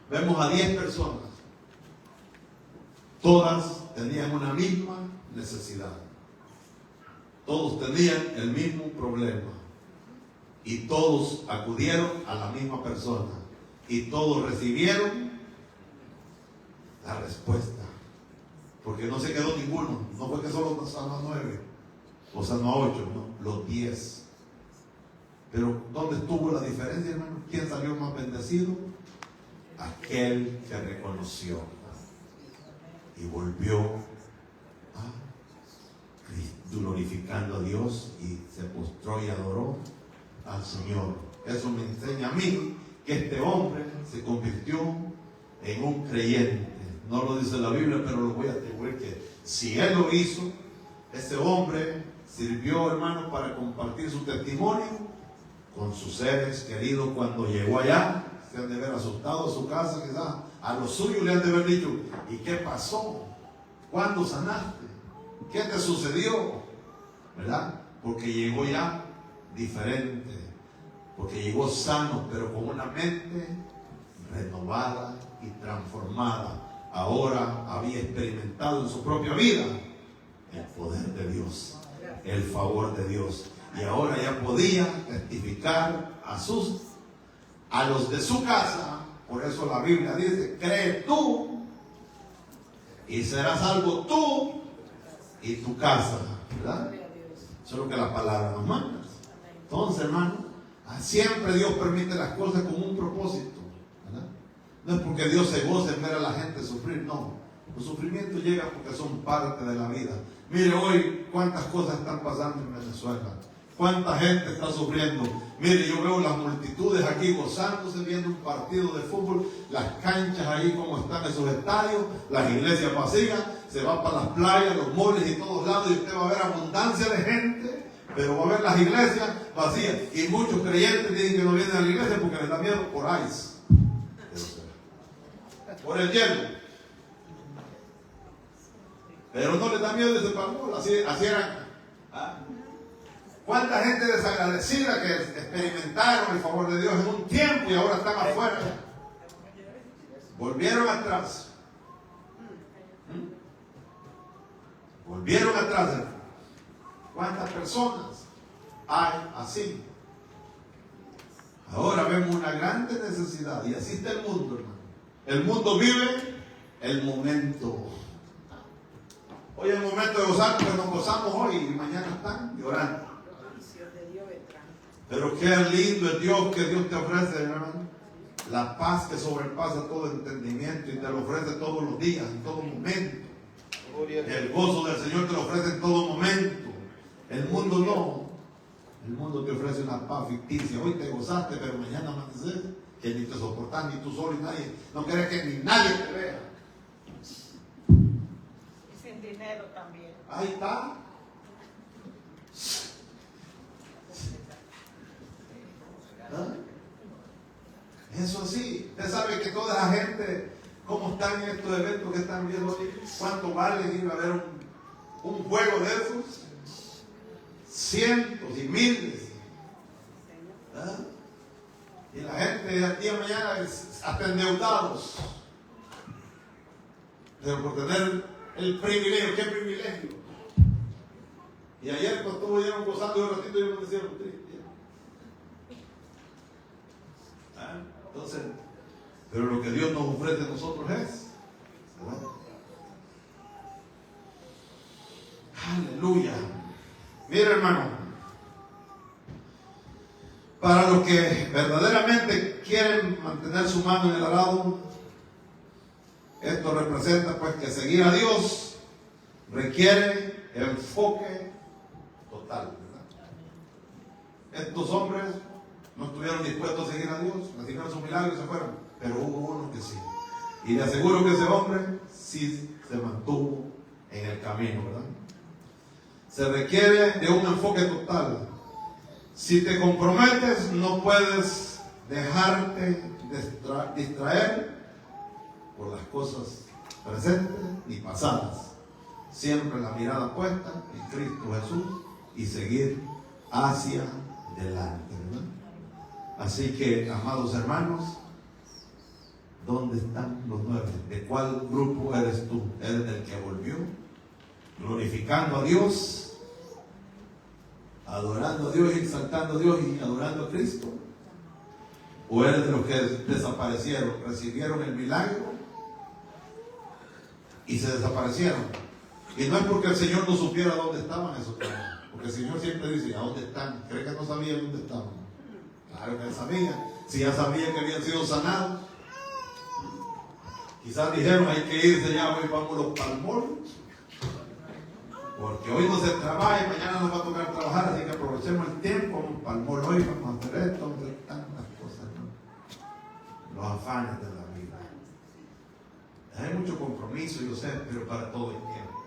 vemos a 10 personas. Todas tenían una misma necesidad. Todos tenían el mismo problema. Y todos acudieron a la misma persona. Y todos recibieron la respuesta. Porque no se quedó ninguno. No fue que solo sanó a 9 o sanó a 8, no, los 10. Pero ¿dónde estuvo la diferencia, hermano? ¿Quién salió más bendecido? Aquel que reconoció y volvió a glorificando a Dios y se postró y adoró al Señor. Eso me enseña a mí que este hombre se convirtió en un creyente. No lo dice la Biblia, pero lo voy a atribuir que si él lo hizo, ese hombre sirvió, hermano, para compartir su testimonio con sus seres queridos. Cuando llegó allá, se han de haber asustado a su casa, quizás a los suyos le han de haber dicho: ¿y qué pasó? ¿Cuándo sanaste? ¿Qué te sucedió? ¿Verdad? Porque llegó ya diferente, porque llegó sano, pero con una mente renovada y transformada. Ahora había experimentado en su propia vida el poder de Dios, el favor de Dios, y ahora ya podía testificar a los de su casa Por eso la Biblia dice, cree tú y serás salvo tú y tu casa, ¿verdad? Eso es lo que la palabra nos manda. Entonces, hermano, siempre Dios permite las cosas con un propósito, ¿verdad? No es porque Dios se goce en ver a la gente sufrir, no. Los sufrimientos llegan porque son parte de la vida. Mire hoy cuántas cosas están pasando en Venezuela. Cuánta gente está sufriendo. Mire, yo veo las multitudes aquí gozándose, viendo un partido de fútbol, las canchas ahí como están esos estadios, las iglesias vacías, se va para las playas, los moles y todos lados, y usted va a ver abundancia de gente, pero va a ver las iglesias vacías. Y muchos creyentes dicen que no vienen a la iglesia porque les da miedo por ice, por el hielo. Pero no les da miedo ese palmol, así eran. ¿Cuánta gente desagradecida que experimentaron el favor de Dios en un tiempo y ahora están afuera? Volvieron atrás. Volvieron atrás. ¿Cuántas personas hay así? Ahora vemos una grande necesidad y así está el mundo, hermano. El mundo vive el momento. Hoy es el momento de gozar, pero nos gozamos hoy y mañana están llorando. Pero qué lindo es Dios que Dios te ofrece, hermano. La paz que sobrepasa todo entendimiento y te lo ofrece todos los días, en todo momento. El gozo del Señor te lo ofrece en todo momento. El mundo no. El mundo te ofrece una paz ficticia. Hoy te gozaste, pero mañana amaneces que ni te soportas, ni tú solo, ni nadie. No quieres que ni nadie te vea. Y sin dinero también. Ahí está. Eso sí, usted sabe que toda la gente, ¿cómo están en estos eventos que están viendo hoy? ¿Cuánto vale ir a ver un juego de esos? Cientos y miles. ¿Ah? Y la gente de día a mañana hasta endeudados. Pero por tener el privilegio, ¿qué privilegio? Y ayer cuando estuvieron gozando un ratito, yo me decía triste. Entonces, pero lo que Dios nos ofrece a nosotros es, ¿verdad? Aleluya. Mira, hermano, para los que verdaderamente quieren mantener su mano en el arado, esto representa pues que seguir a Dios requiere enfoque total, ¿verdad? Estos hombres no estuvieron dispuestos a seguir a Dios, recibieron sus milagros y se fueron, pero hubo uno que sí. Y le aseguro que ese hombre sí se mantuvo en el camino, ¿verdad? Se requiere de un enfoque total. Si te comprometes, no puedes dejarte distraer por las cosas presentes ni pasadas. Siempre la mirada puesta en Cristo Jesús y seguir hacia adelante, ¿verdad? Así que, amados hermanos, ¿dónde están los 9? ¿De cuál grupo eres tú? ¿Eres del que volvió? Glorificando a Dios, adorando a Dios, exaltando a Dios y adorando a Cristo. ¿O eres de los que desaparecieron, recibieron el milagro y se desaparecieron? Y no es porque el Señor no supiera dónde estaban esos hombres, porque el Señor siempre dice, ¿a dónde están? ¿Cree que no sabían dónde estaban? Claro que sabía. Si ya sabía que habían sido sanados, quizás dijeron, hay que irse ya, hoy vámonos para el mall, porque hoy no se trabaja y mañana nos va a tocar trabajar, así que aprovechemos el tiempo, vamos para el mall hoy, vamos a hacer esto, vamos a hacer tantas cosas, ¿no? Los afanes de la vida. Hay mucho compromiso, yo sé, pero para todo el tiempo.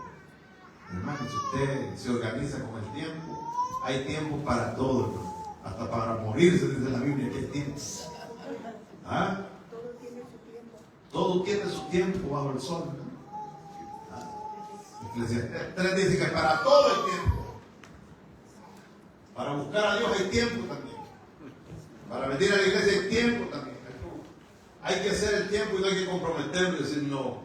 Hermano, si usted se organiza con el tiempo, hay tiempo para todo, hermano. Hasta para morirse, dice la Biblia, que hay tiempo. ¿Ah? Todo tiene su tiempo. Todo tiene su tiempo bajo el sol, ¿no? ¿Ah? Eclesiastés 3 dice que para todo hay tiempo. Para buscar a Dios hay tiempo también. Para venir a la iglesia hay tiempo también. Hay que hacer el tiempo y no hay que comprometerlo y decir no.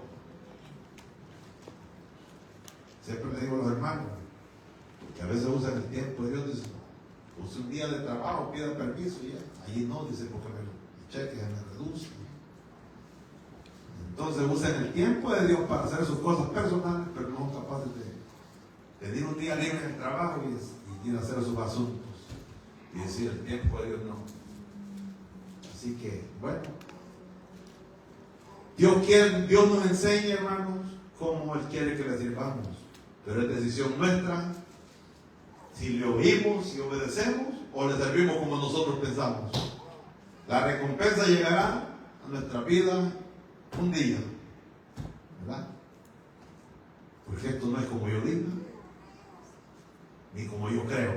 Siempre le digo a los hermanos, que a veces usan el tiempo de Dios, dicen, use un día de trabajo, pida permiso y ya. Allí no, dice, porque el cheque se me reduce. Entonces usan el tiempo de Dios para hacer sus cosas personales, pero no son capaces de pedir un día libre en el trabajo y ir a hacer sus asuntos y decir el tiempo de Dios no. Así que, bueno, Dios nos enseña, hermanos, cómo Él quiere que le sirvamos, pero es decisión nuestra si le oímos, si obedecemos o le servimos como nosotros pensamos. La recompensa llegará a nuestra vida un día, ¿verdad? Porque esto no es como yo digo ni como yo creo,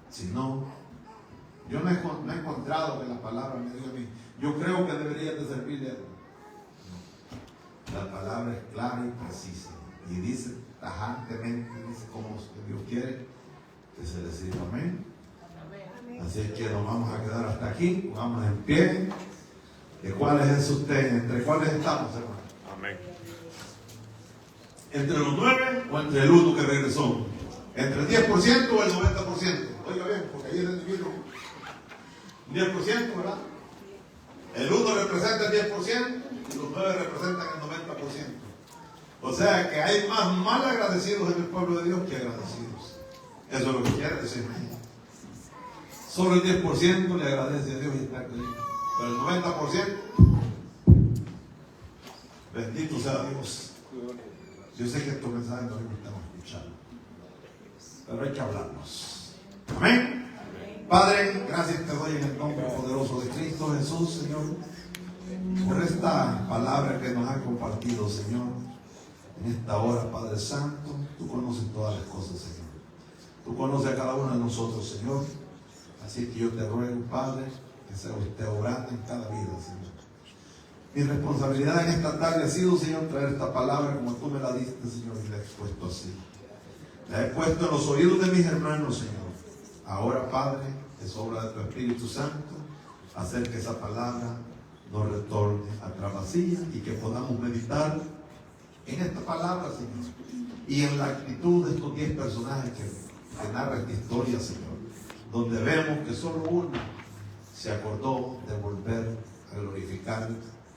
sino yo no he encontrado que la palabra me diga a mí, yo creo que debería de servirle a Él. No. La palabra es clara y precisa y dice tajantemente, dice cómo Dios quiere que se le sirva. Amén. Así es que nos vamos a quedar hasta aquí, vamos en pie. ¿De cuáles es usted? ¿Entre cuáles estamos, hermano? Amén. ¿Entre los 9 o entre el 1 que regresó? ¿Entre el 10% o el 90%? Oiga bien, porque ahí es el divino. 10%, ¿verdad? El 1 representa el 10% y los 9 representan el 90%. O sea que hay más mal agradecidos en el pueblo de Dios que agradecidos. Eso es lo que quiere decir. Solo el 10% le agradece a Dios y está creyendo. Pero el 90%, bendito sea Dios. Yo sé que estos mensajes no los estamos escuchando, pero hay que hablarnos. Amén. Padre, gracias te doy en el nombre poderoso de Cristo Jesús, Señor, por esta palabra que nos ha compartido, Señor, en esta hora, Padre Santo. Tú conoces todas las cosas, Señor. Tú conoces a cada uno de nosotros, Señor. Así que yo te ruego, Padre, que sea usted obrando en cada vida, Señor. Mi responsabilidad en esta tarde ha sido, Señor, traer esta palabra como tú me la diste, Señor, y la he expuesto así. La he puesto en los oídos de mis hermanos, Señor. Ahora, Padre, es obra de tu Espíritu Santo hacer que esa palabra nos retorne a vacía y que podamos meditar en esta palabra, Señor, y en la actitud de estos 10 personajes que narran esta historia, Señor, donde vemos que solo uno se acordó de volver a glorificar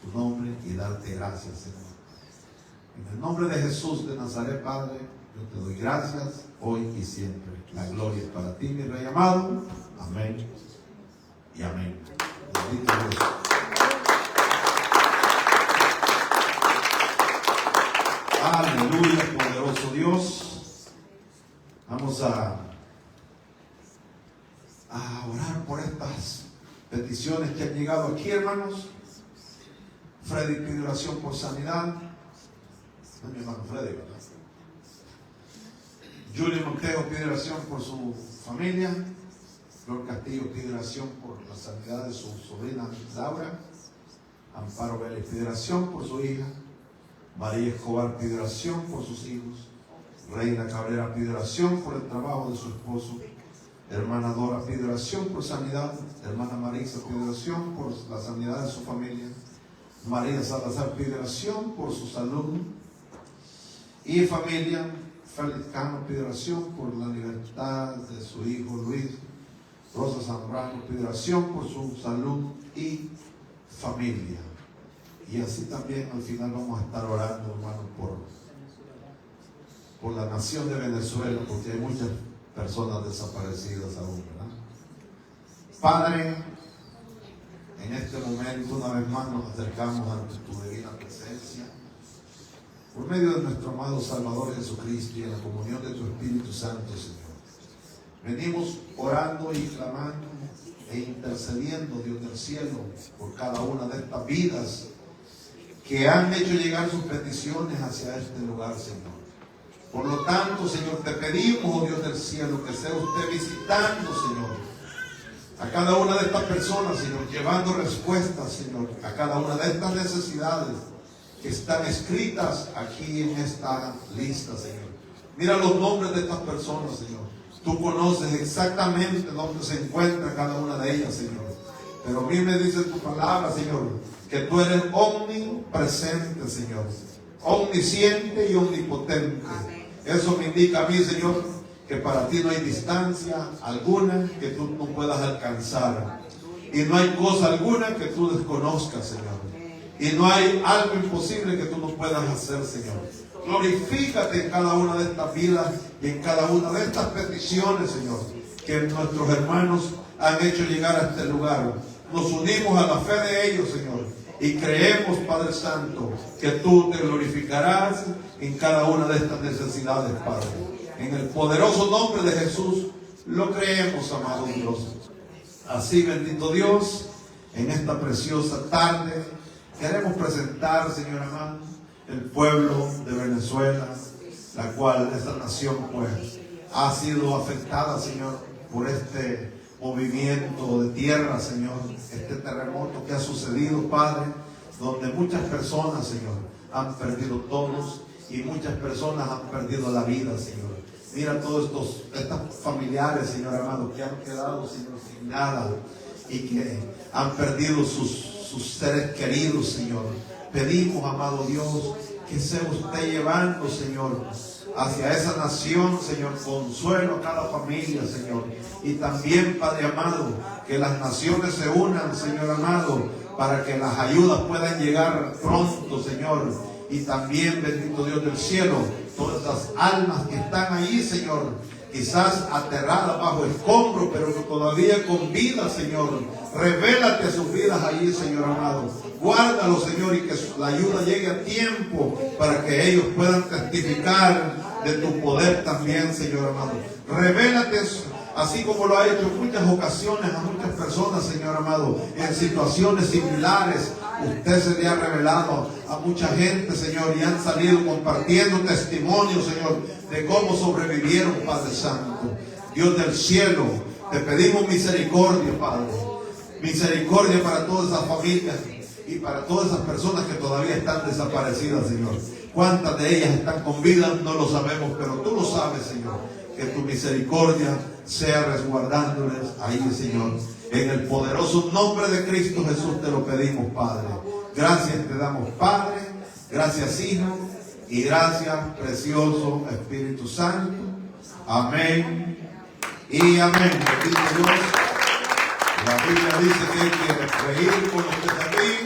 tu nombre y darte gracias, Señor. En el nombre de Jesús de Nazaret, Padre, yo te doy gracias hoy y siempre. La gloria es para ti, mi Rey amado. Amén y amén. Bendito Dios. Aleluya, poderoso Dios. Vamos a orar por estas peticiones que han llegado aquí, hermanos. Freddy pide oración por sanidad. No, mi hermano Freddy, ¿verdad? Julio Montejo pide oración por su familia. Flor Castillo pide oración por la sanidad de su sobrina Laura. Amparo Vélez pide oración por su hija. María Escobar pide oración por sus hijos. Reina Cabrera pide oración por el trabajo de su esposo. Hermana Dora pide oración por sanidad. Hermana Marisa pide oración por la sanidad de su familia. María Salazar pide oración por su salud. Y familia, Félix Cano pide oración por la libertad de su hijo Luis. Rosa Zambrano pide oración por su salud y familia. Y así también al final vamos a estar orando, hermano, por la nación de Venezuela, porque hay muchas personas desaparecidas aún, ¿verdad? Padre, en este momento una vez más nos acercamos ante tu divina presencia por medio de nuestro amado Salvador Jesucristo y en la comunión de tu Espíritu Santo, Señor. Venimos orando y clamando e intercediendo, Dios del cielo, por cada una de estas vidas que han hecho llegar sus peticiones hacia este lugar, Señor. Por lo tanto, Señor, te pedimos, oh Dios del cielo, que sea usted visitando, Señor, a cada una de estas personas, Señor, llevando respuestas, Señor, a cada una de estas necesidades que están escritas aquí en esta lista, Señor. Mira los nombres de estas personas, Señor. Tú conoces exactamente dónde se encuentra cada una de ellas, Señor. Pero a mí me dice tu palabra, Señor, que tú eres omnipresente, Señor, omnisciente y omnipotente. Eso me indica a mí, Señor, que para ti no hay distancia alguna que tú no puedas alcanzar. Y no hay cosa alguna que tú desconozcas, Señor. Y no hay algo imposible que tú no puedas hacer, Señor. Glorifícate en cada una de estas vidas y en cada una de estas peticiones, Señor, que nuestros hermanos han hecho llegar a este lugar. Nos unimos a la fe de ellos, Señor, y creemos, Padre Santo, que tú te glorificarás en cada una de estas necesidades, Padre. En el poderoso nombre de Jesús lo creemos, amado Dios. Así, bendito Dios, en esta preciosa tarde queremos presentar, Señor amado, el pueblo de Venezuela, la cual, esta nación, pues, ha sido afectada, Señor, por este movimiento de tierra, Señor, este terremoto que ha sucedido, Padre, donde muchas personas, Señor, han perdido todos y muchas personas han perdido la vida, Señor. Mira todos estos familiares, Señor amado, que han quedado, Señor, sin nada y que han perdido sus seres queridos, Señor. Pedimos, amado Dios, que sea usted llevando, Señor, hacia esa nación, Señor, consuelo a cada familia, Señor. Y también, Padre amado, que las naciones se unan, Señor amado, para que las ayudas puedan llegar pronto, Señor. Y también, bendito Dios del cielo, todas esas almas que están ahí, Señor, quizás aterradas bajo escombros, pero que todavía con vida, Señor. Revélate a sus vidas allí, Señor amado. Guárdalo, Señor, y que la ayuda llegue a tiempo para que ellos puedan testificar de tu poder también, Señor amado. Revélate, así como lo ha hecho en muchas ocasiones a muchas personas, Señor amado, en situaciones similares. Usted se le ha revelado a mucha gente, Señor, y han salido compartiendo testimonios, Señor, de cómo sobrevivieron, Padre Santo. Dios del cielo, te pedimos misericordia, Padre. Misericordia para todas esas familias y para todas esas personas que todavía están desaparecidas, Señor. Cuántas de ellas están con vida, no lo sabemos, pero tú lo sabes, Señor. Que tu misericordia sea resguardándoles ahí, Señor. En el poderoso nombre de Cristo Jesús te lo pedimos, Padre. Gracias te damos, Padre. Gracias, Hijo. Y gracias, precioso Espíritu Santo. Amén y amén. Bendito Dios. La Biblia dice que hay que reír con los que se ríen.